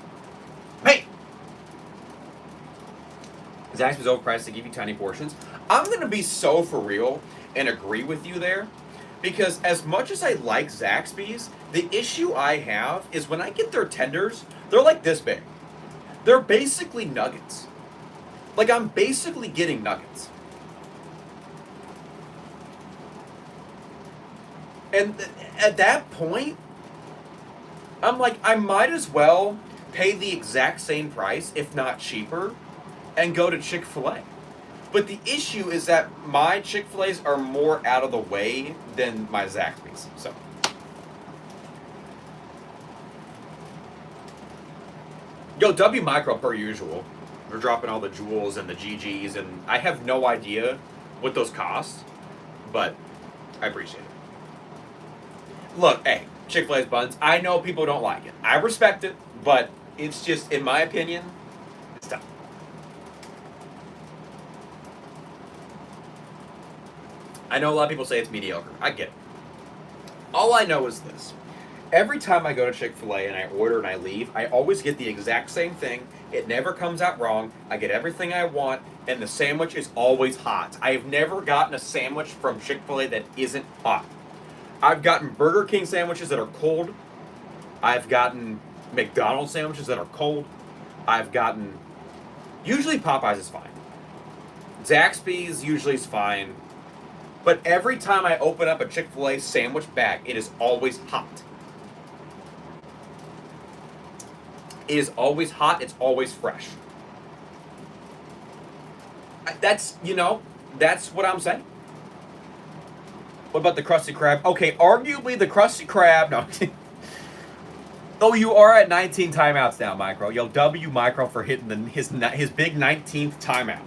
hey. Zaxby's overpriced to give you tiny portions. I'm going to be so for real and agree with you there, because as much as I like Zaxby's, the issue I have is when I get their tenders, they're like this big. They're basically nuggets. Like, I'm basically getting nuggets. And at that point, I'm like, I might as well pay the exact same price, if not cheaper, and go to Chick-fil-A. But the issue is that my Chick-fil-A's are more out of the way than my Zaxby's. So, yo, W Micro per usual. We're dropping all the jewels and the GGs, and I have no idea what those cost, but I appreciate it. Look, hey, Chick-fil-A's buns, I know people don't like it. I respect it, but it's just, in my opinion, it's tough. I know a lot of people say it's mediocre. I get it. All I know is this. Every time I go to Chick-fil-A and I order and I leave, I always get the exact same thing. It never comes out wrong. I get everything I want, and the sandwich is always hot. I have never gotten a sandwich from Chick-fil-A that isn't hot. I've gotten Burger King sandwiches that are cold. I've gotten McDonald's sandwiches that are cold. I've gotten... Usually Popeyes is fine. Zaxby's usually is fine. But every time I open up a Chick-fil-A sandwich bag, it is always hot. It is always hot. It's always fresh. That's what I'm saying. What about the Krusty Krab? Okay, arguably the Krusty Krab. No. Oh, you are at 19 timeouts now, Micro. Yo, W Micro for hitting his big 19th timeout.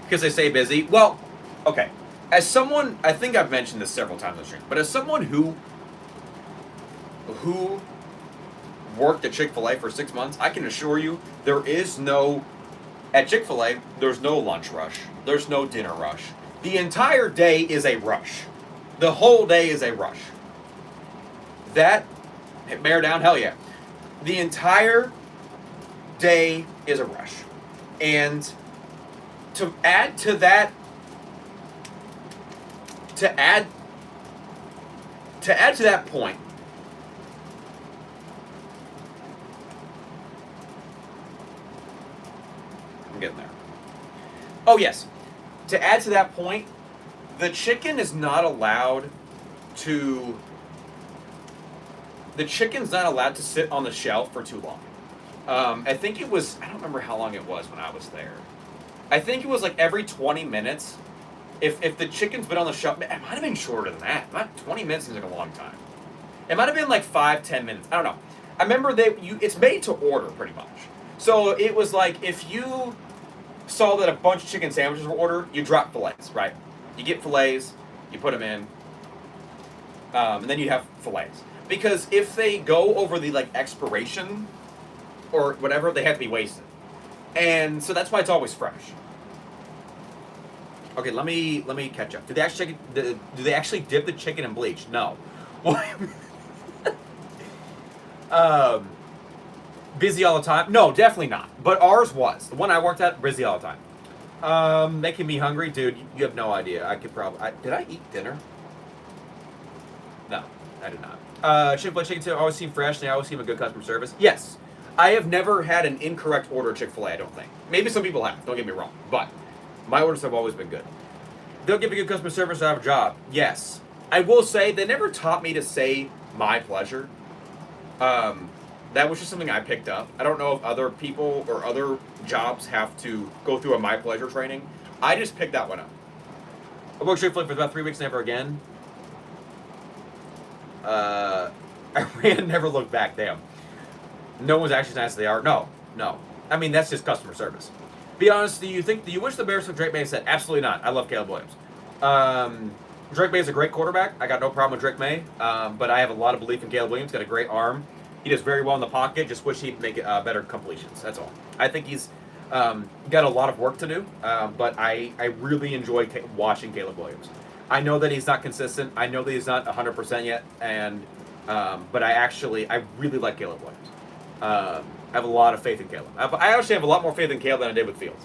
Because they stay busy. Well, okay. As someone, I think I've mentioned this several times on the stream, but as someone who worked at Chick-fil-A for 6 months, I can assure you at Chick-fil-A, there's no lunch rush. There's no dinner rush. The entire day is a rush. The whole day is a rush. That, bear down, hell yeah. The entire day is a rush. And to add to that, to add to that point, I'm getting there. Oh yes, to add to that point, the chicken is not allowed to. The chicken's not allowed to sit on the shelf for too long. I think it was. I don't remember how long it was when I was there. I think it was like every 20 minutes. If the chicken's been on the shelf, it might have been shorter than that. 20 minutes seems like a long time. It might have been like 5-10 minutes. I don't know. I remember it's made to order pretty much. So it was like if you saw that a bunch of chicken sandwiches were ordered, you drop fillets, right? You get fillets, you put them in, and then you have fillets. Because if they go over the like expiration or whatever, they have to be wasted. And so that's why it's always fresh. Okay, let me catch up. Do they actually dip the chicken in bleach? No. Busy all the time? No, definitely not. But ours was. The one I worked at, busy all the time. Making me hungry? Dude, you have no idea. I could probably... did I eat dinner? No, I did not. Chick-fil-A chicken too always seem fresh. They always seem a good customer service. Yes. I have never had an incorrect order at Chick-fil-A, I don't think. Maybe some people have, don't get me wrong. But my orders have always been good. They'll give you good customer service to have a job. Yes. I will say, they never taught me to say my pleasure. That was just something I picked up. I don't know if other people or other jobs have to go through a my pleasure training. I just picked that one up. I worked Chick-fil-A for about 3 weeks, never again. I ran, never looked back, damn. No one's actually as nice as they are. No. I mean, that's just customer service. Be honest, do you wish the Bears took Drake May? Said, absolutely not. I love Caleb Williams. Drake May is a great quarterback. I got no problem with Drake May. But I have a lot of belief in Caleb Williams. Got a great arm. He does very well in the pocket. Just wish he'd make better completions. That's all. I think he's got a lot of work to do. But I really enjoy watching Caleb Williams. I know that he's not consistent. I know that he's not 100% yet. But I really like Caleb Williams. I have a lot of faith in Caleb. I actually have a lot more faith in Caleb than I did with Fields.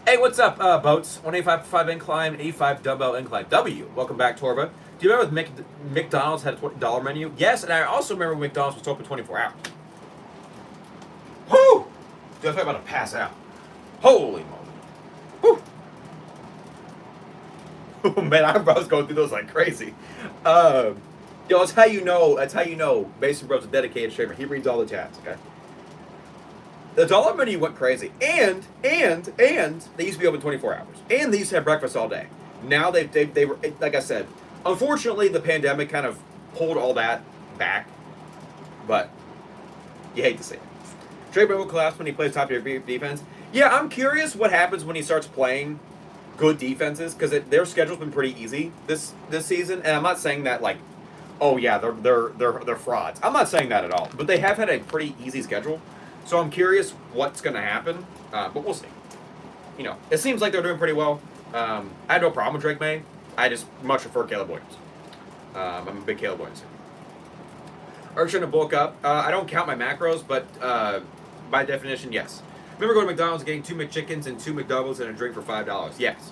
Hey, what's up, Boats? 185 5 incline, 85 dumbbell incline. W, welcome back, Torba. Do you remember McDonald's had a $20 menu? Yes, and I also remember McDonald's was open 24 hours. Whoo! Dude, I thought about to pass out. Holy moly. Whoo! Man, I was going through those like crazy. Yo, that's how you know Mason Bro's a dedicated streamer. He reads all the chats, okay? The dollar menu went crazy. And they used to be open 24 hours. And they used to have breakfast all day. Now they were, like I said, unfortunately the pandemic kind of pulled all that back. But you hate to see it. Trey Brown will collapse when he plays top tier defense. Yeah, I'm curious what happens when he starts playing good defenses, because their schedule's been pretty easy this season. And I'm not saying that like, oh yeah, they're frauds. I'm not saying that at all. But they have had a pretty easy schedule. So I'm curious what's going to happen, but we'll see. You know, it seems like they're doing pretty well. I have no problem with Drake May. I just much prefer Caleb Williams. I'm a big Caleb Williams fan. Are you trying to bulk up? I don't count my macros, but by definition, yes. Remember going to McDonald's and getting 2 McChickens and 2 McDoubles and a drink for $5? Yes.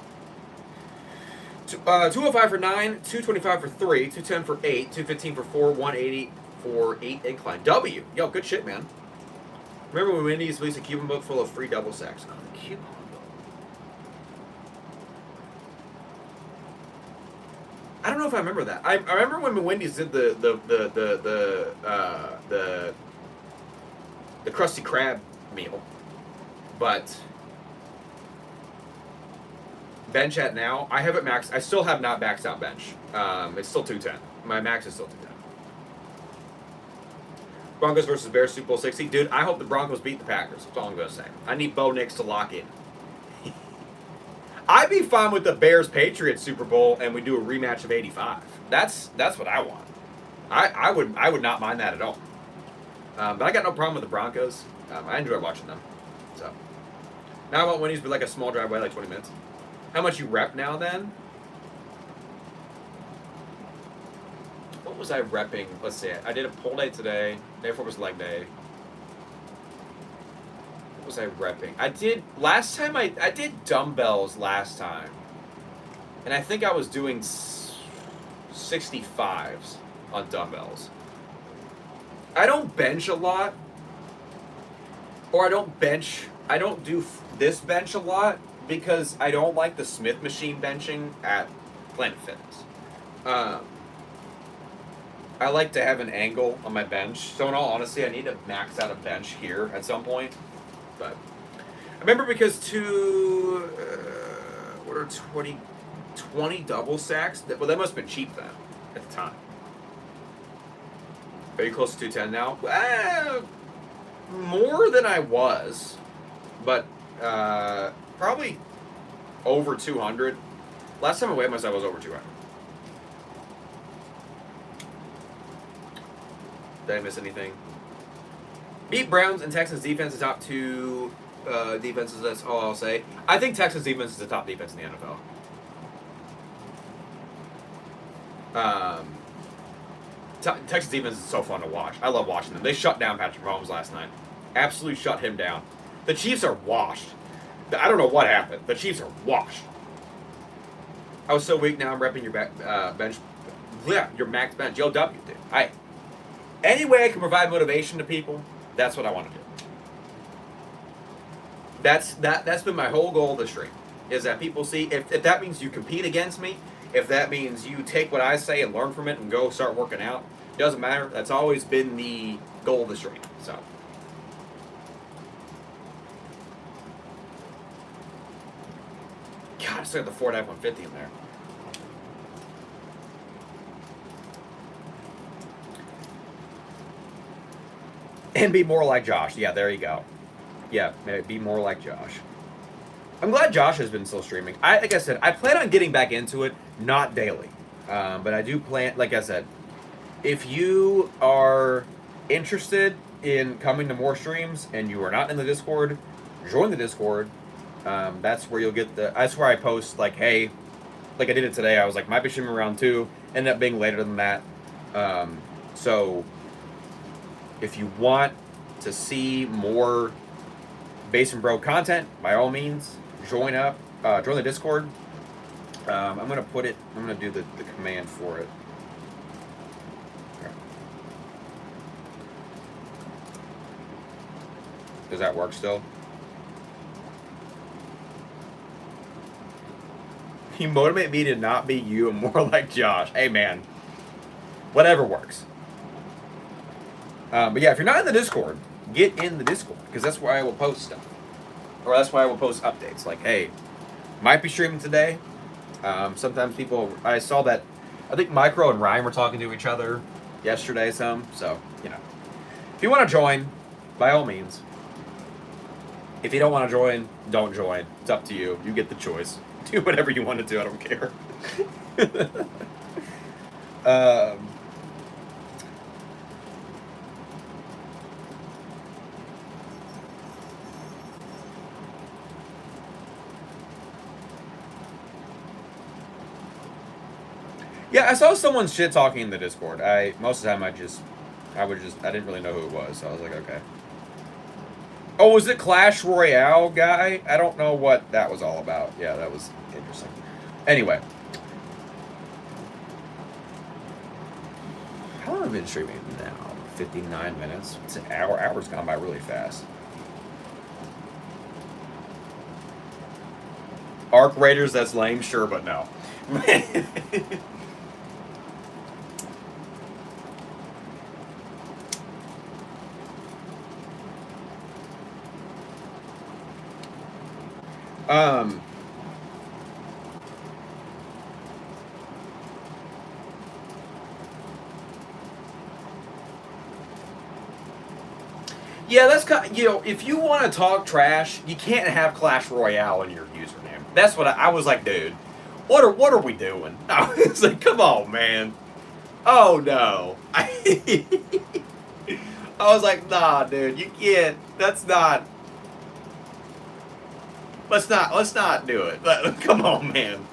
205 for 9, 225 for 3, 210 for 8, 215 for 4, 180 for 8 incline. W. Yo, good shit, man. Remember when Wendy's released a coupon book full of free double sacks? Oh, the coupon book. I don't know if I remember that. I remember when Wendy's did the Krusty Krab meal, but bench at now, I haven't maxed. I still have not maxed out bench. It's still 210. My max is still 210. Broncos versus Bears Super Bowl 60. Dude, I hope the Broncos beat the Packers. That's all I'm going to say. I need Bo Nix to lock in. I'd be fine with the Bears-Patriots Super Bowl and we do a rematch of 85. That's what I want. I would not mind that at all. But I got no problem with the Broncos. I enjoy watching them. So now I want Wendy's to be like a small drive away, like 20 minutes. How much you rep now then? was I repping? Let's see. I did a pull day today. Day before was leg day. What was I repping? I did last time. I did dumbbells last time, and I think I was doing 65s on dumbbells. I don't bench a lot, or I don't do this bench a lot because I don't like the Smith machine benching at Planet Fitness. I like to have an angle on my bench. So in all honesty, I need to max out a bench here at some point. But I remember because what are 20 double sacks? Well, that must have been cheap then at the time. Are you close to 210 now? More than I was, but probably over 200. Last time I weighed myself, I was over 200. Did I miss anything? Beat Browns and Texans defense, the top two defenses. That's all I'll say. I think Texans defense is the top defense in the NFL. Texas defense is so fun to watch. I love watching them. They shut down Patrick Mahomes last night. Absolutely shut him down. The Chiefs are washed. I don't know what happened. The Chiefs are washed. I was so weak. Now I'm repping your bench. Yeah, your max bench. Yo, W, dude. Any way I can provide motivation to people, that's what I want to do. That's been my whole goal of the stream. Is that people see, if that means you compete against me, if that means you take what I say and learn from it and go start working out, doesn't matter. That's always been the goal of the stream. So. God, I still got the Ford F-150 in there. And be more like Josh. Yeah, there you go. Yeah, be more like Josh. I'm glad Josh has been still streaming. Like I said, I plan on getting back into it, not daily. But I do plan, like I said, if you are interested in coming to more streams and you are not in the Discord, join the Discord. That's where you'll get that's where I post, like, hey, like I did it today. I was like, might be streaming around 2. Ended up being later than that. So if you want to see more Base and Bro content, by all means, join the Discord. I'm gonna do the command for it. Okay. Does that work still? You motivate me to not be you and more like Josh. Hey man, whatever works. But yeah, if you're not in the Discord, get in the Discord, because that's where I will post stuff. Or that's where I will post updates. Like, hey, might be streaming today. Sometimes I saw that, I think Micro and Ryan were talking to each other yesterday so, you know. If you want to join, by all means. If you don't want to join, don't join. It's up to you. You get the choice. Do whatever you want to do. I don't care. Yeah, I saw someone shit talking in the Discord. Most of the time I didn't really know who it was, so I was like, okay. Oh, was it Clash Royale guy? I don't know what that was all about. Yeah, that was interesting. Anyway. How long have I been streaming now? 59 minutes. It's an hour. Hour's gone by really fast. Arc Raiders, that's lame, sure, but no. Yeah, that's if you want to talk trash, you can't have Clash Royale in your username. That's what I was like, dude. What are we doing? I was like, come on, man. Oh no. I was like, nah, dude, you can't. That's not. Let's not do it. Come on, man.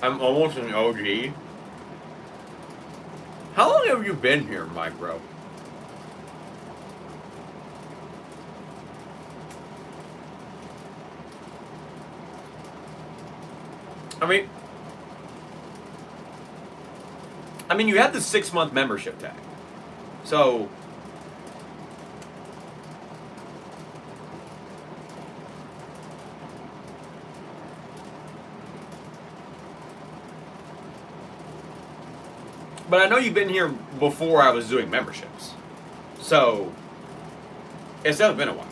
I'm almost an OG. How long have you been here, Mike, bro? I mean, you had the 6-month membership tag. So, but I know you've been here before I was doing memberships. So, it's never been a while.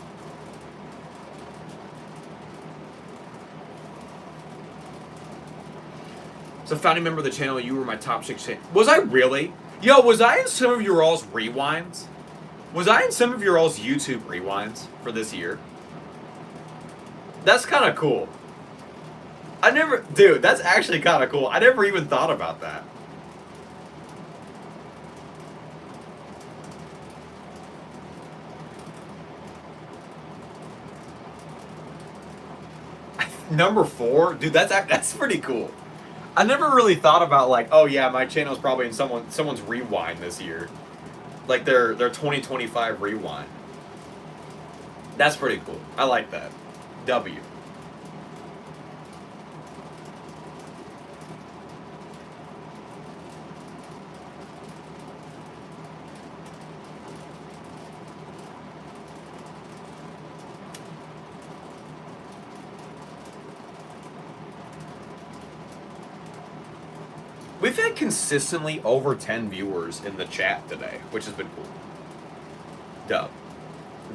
So, founding member of the channel, you were my top 6. Was I really? Yo, was I in some of your all's rewinds? Was I in some of your all's YouTube rewinds for this year? That's kind of cool. Dude, that's actually kind of cool. I never even thought about that. Number 4? Dude, that's pretty cool. I never really thought about like, oh yeah, my channel's probably in someone's rewind this year. Like their 2025 rewind. That's pretty cool. I like that. W. We've had consistently over 10 viewers in the chat today, which has been cool.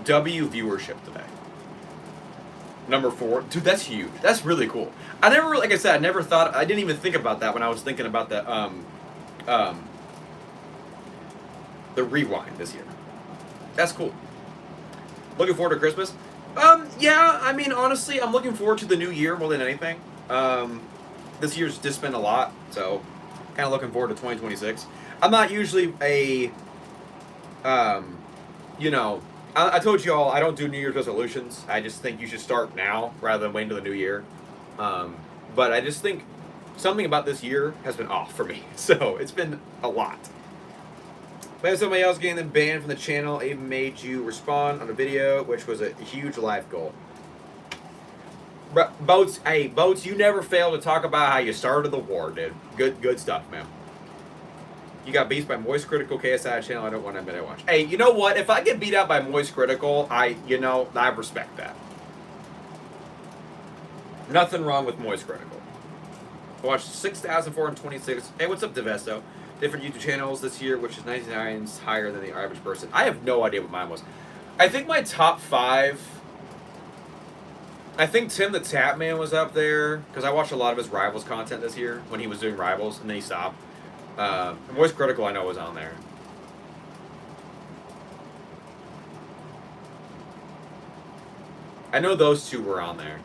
W viewership today. Number 4. Dude, that's huge. That's really cool. I didn't even think about that when I was thinking about the rewind this year. That's cool. Looking forward to Christmas? Yeah, I mean, honestly, I'm looking forward to the new year more than anything. This year's just been a lot, so kind of looking forward to 2026. I'm not usually a, I told you all I don't do New Year's resolutions. I just think you should start now rather than waiting until the new year. But I just think something about this year has been off for me. So it's been a lot. But if somebody else getting them banned from the channel even made you respond on a video, which was a huge life goal. Boats, hey, Boats, you never fail to talk about how you started the war, dude. Good stuff, man. You got beat by Moist Critical KSI channel. I don't want to admit I watch. Hey, you know what? If I get beat out by Moist Critical, I respect that. Nothing wrong with Moist Critical. I watched 6,426. Hey, what's up, Devesto? Different YouTube channels this year, which is 99's higher than the average person. I have no idea what mine was. I think my top 5. I think Tim the Tap Man was up there because I watched a lot of his Rivals content this year when he was doing Rivals, and then he stopped. Voice Critical, I know, was on there. I know those two were on there.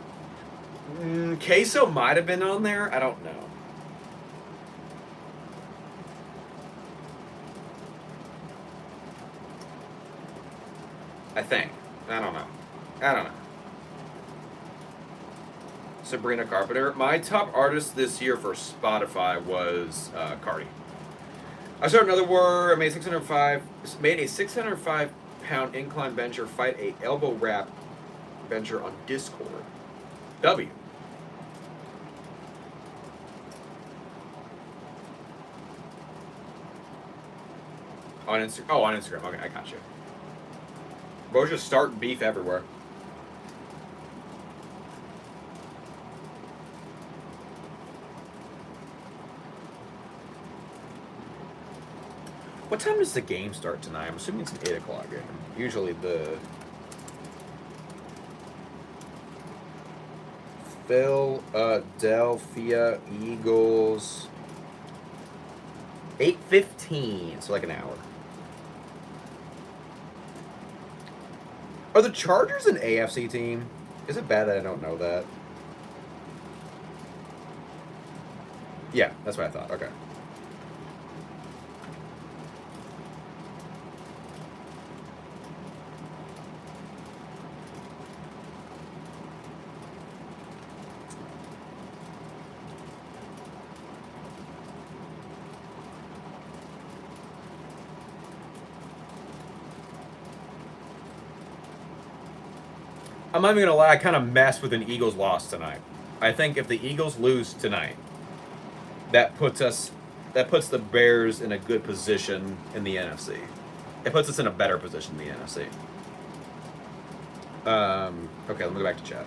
Queso might have been on there. I don't know. I think. I don't know. Sabrina Carpenter. My top artist this year for Spotify was Cardi. I started another war. I made a 605-pound incline bencher fight a elbow wrap bencher on Discord. W. On Instagram. Oh, on Instagram. Okay, I got you. Bro's just starting beef everywhere. What time does the game start tonight? I'm assuming it's an 8 o'clock game. Usually the Philadelphia Eagles 8:15, so like an hour. Are the Chargers an AFC team? Is it bad that I don't know that? Yeah, that's what I thought. Okay. I'm not even gonna lie, I kind of messed with an Eagles loss tonight. I think if the Eagles lose tonight, that puts the Bears in a good position in the NFC. It puts us in a better position in the NFC. Okay, let me go back to chat.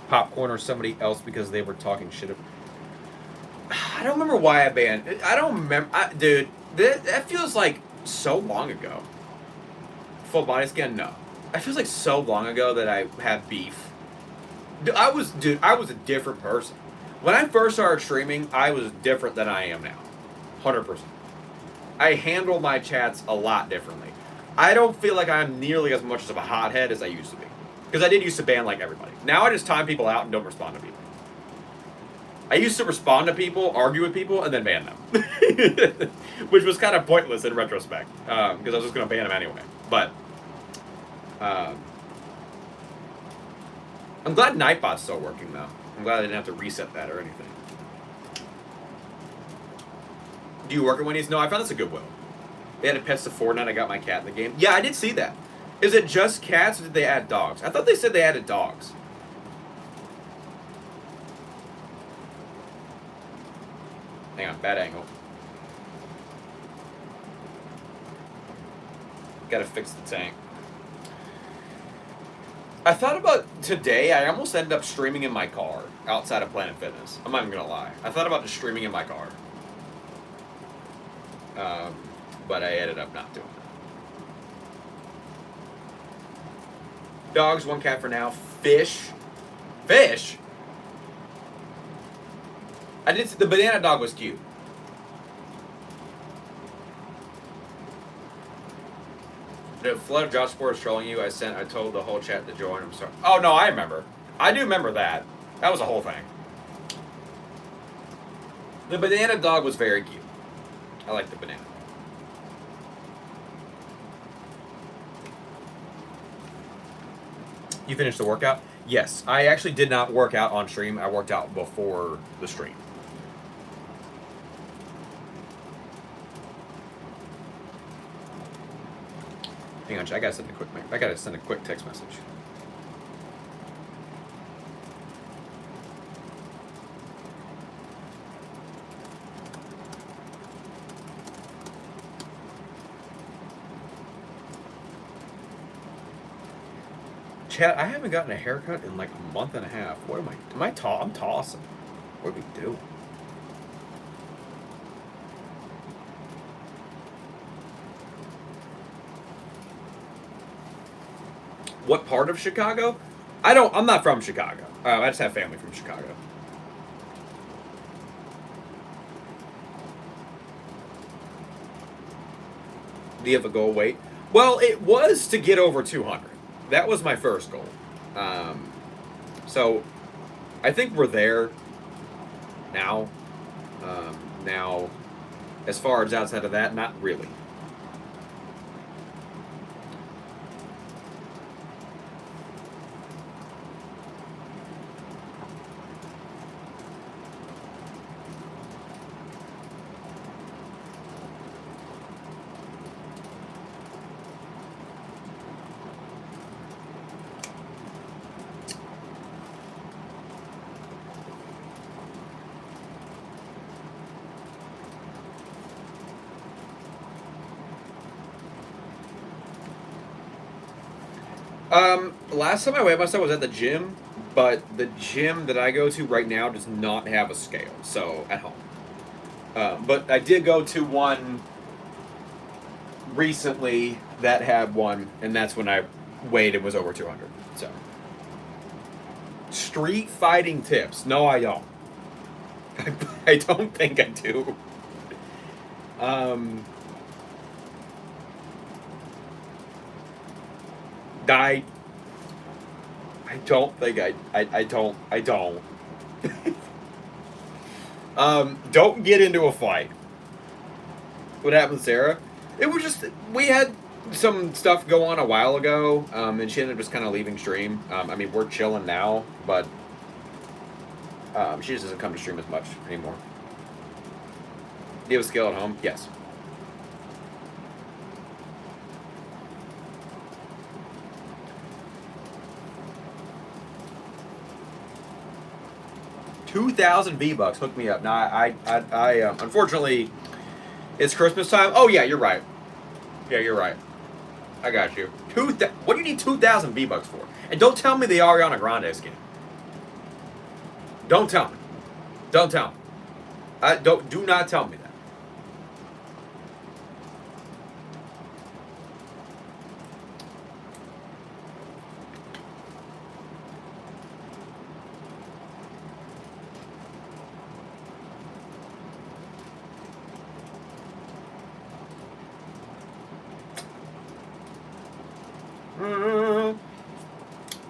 Popcorn or somebody else because they were talking shit. I don't remember why I banned. I don't remember, dude. That feels like so long ago. Full body scan, no. That feels like so long ago that I had beef. I was a different person. When I first started streaming, I was different than I am now. 100%. I handle my chats a lot differently. I don't feel like I'm nearly as much of a hothead as I used to be. Because I did used to ban like everybody. Now I just time people out and don't respond to people. I used to respond to people, argue with people, and then ban them. Which was kind of pointless in retrospect. Because I was just going to ban them anyway. But I'm glad Nightbot's still working, though. I'm glad I didn't have to reset that or anything. Do you work at Wendy's? No, I found this a Goodwill. They had a Pets to Fortnite. I got my cat in the game. Yeah, I did see that. Is it just cats or did they add dogs? I thought they said they added dogs. Hang on, bad angle. Gotta fix the tank. I thought about today, I almost ended up streaming in my car outside of Planet Fitness. I'm not even gonna lie. I thought about just streaming in my car. But I ended up not doing that. Dogs, one cat for now. Fish. Fish? The banana dog was cute. The flood of Josh Sport is trolling you. I told the whole chat to join. I'm sorry. Oh no, I remember. I do remember that. That was a whole thing. The banana dog was very cute. I like the banana. You finished the workout? Yes. I actually did not work out on stream. I worked out before the stream. Hang on, I gotta send a quick text message. Chat, I haven't gotten a haircut in like a month and a half. What am I I'm tossing. What do we do? What part of Chicago? I'm not from Chicago. I just have family from Chicago. Do you have a goal weight? Well, it was to get over 200. That was my first goal. So I think we're there now. Now, as far as outside of that, not really. Last time I weighed myself was at the gym, but the gym that I go to right now does not have a scale, so at home. But I did go to one recently that had one, and that's when I weighed and was over 200. So, street fighting tips? No, I don't. I don't think I do. I don't think I don't. Don't get into a fight. What happened, Sarah? It was just, we had some stuff go on a while ago, and she ended up just kind of leaving stream. I mean, we're chilling now, but she just doesn't come to stream as much anymore. Do you have a scale at home? Yes. $2,000 V-Bucks. Hook me up. Now, I unfortunately, it's Christmas time. Oh, yeah, you're right. Yeah, you're right. I got you. What do you need 2,000 V-Bucks for? And don't tell me the Ariana Grande skin. Don't tell me. Don't tell me. Do not tell me that.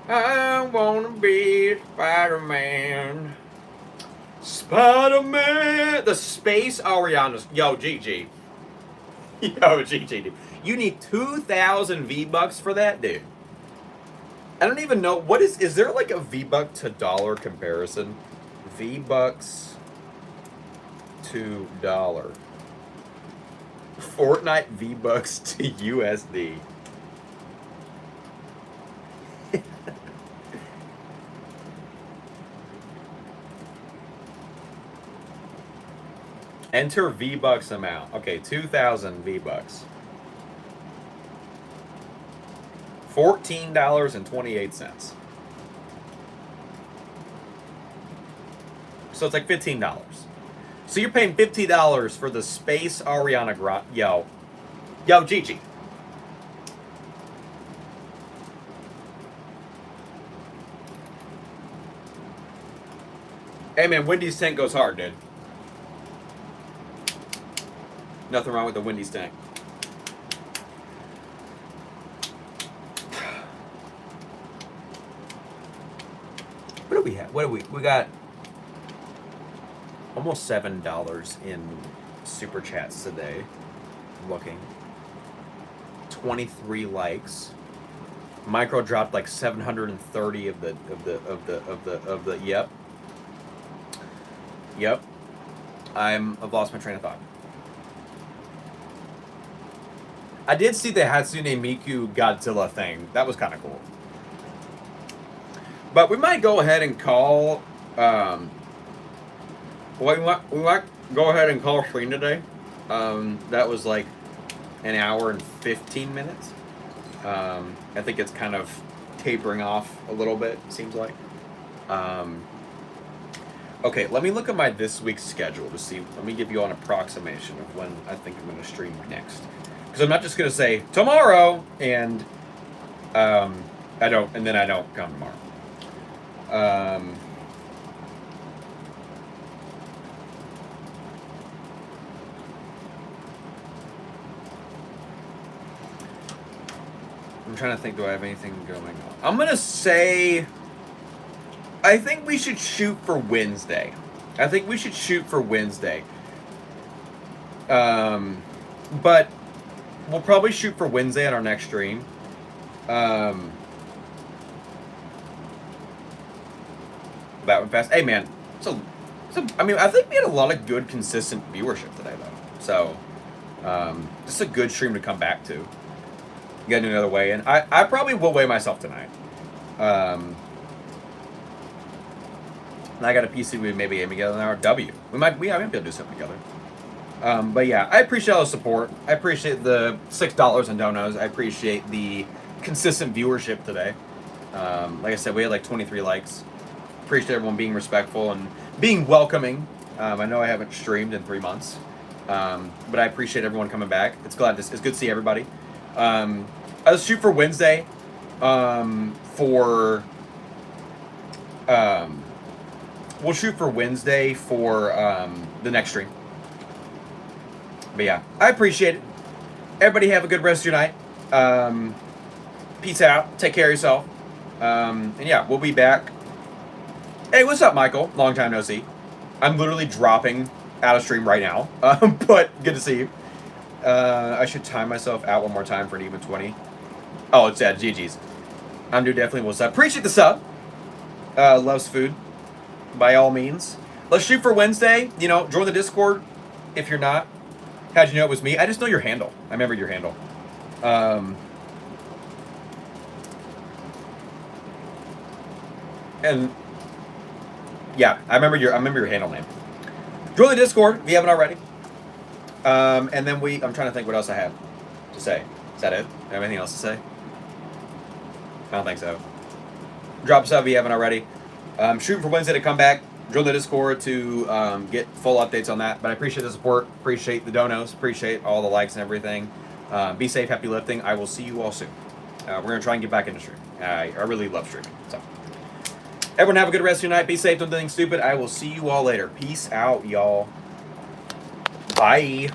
I wanna be Spider-Man. Spider-Man! The space Ariana's. Yo, GG. Yo, GG, dude. You need 2,000 V-Bucks for that, dude. I don't even know. Is there like a V-Buck to dollar comparison? V-Bucks to dollar. Fortnite V-Bucks to USD. Enter V-Bucks amount. Okay, 2,000 V-Bucks. $14.28. So it's like $15. So you're paying $50 for the space Ariana Grande. Yo, Gigi. Hey man, Wendy's tank goes hard, dude. Nothing wrong with the Wendy's tank. What do we have? We got almost $7 in super chats today. Looking. 23 likes. Micro dropped like 730 of the Yep. I've lost my train of thought. I did see the Hatsune Miku Godzilla thing. That was kind of cool. But we might go ahead and call. We might go ahead and call screen today. That was like an hour and 15 minutes. I think it's kind of tapering off a little bit. Seems like. Okay, let me look at my this week's schedule to see. Let me give you an approximation of when I think I'm going to stream next. Because I'm not just going to say tomorrow and I don't come tomorrow. I'm trying to think, do I have anything going on? I'm going to say, I think we should shoot for Wednesday. But we'll probably shoot for Wednesday on our next stream. That went fast. Hey, man. I mean, I think we had a lot of good, consistent viewership today, though. So, this is a good stream to come back to. Get another weigh in. I probably will weigh myself tonight. And I got a PC we maybe aim together in our W. We might be able to do something together. But yeah, I appreciate all the support. I appreciate the $6 in donos. I appreciate the consistent viewership today. Like I said, we had like 23 likes. Appreciate everyone being respectful and being welcoming. I know I haven't streamed in 3 months, but I appreciate everyone coming back. It's good to see everybody. Let's shoot for Wednesday. We'll shoot for Wednesday for the next stream. But yeah, I appreciate it. Everybody have a good rest of your night. Peace out. Take care of yourself. And yeah, we'll be back. Hey, what's up, Michael? Long time no see. I'm literally dropping out of stream right now. But good to see you. I should time myself out one more time for an even 20. Oh, it's at GG's. I'm dude definitely will sub. Appreciate the sub. Loves food. By all means. Let's shoot for Wednesday. You know, join the Discord. if you're not. How'd you know it was me? I just know your handle. I remember your handle. And yeah, I remember your handle name. Join the Discord if you haven't already. And then I'm trying to think what else I have to say. Is that it? Have anything else to say? I don't think so. Drop a sub if you haven't already. Shooting for Wednesday to come back. Join the Discord to get full updates on that. But I appreciate the support. Appreciate the donos. Appreciate all the likes and everything. Be safe. Happy lifting. I will see you all soon. We're going to try and get back into streaming. I really love streaming. So, everyone have a good rest of your night. Be safe. Don't do anything stupid. I will see you all later. Peace out, y'all. Bye.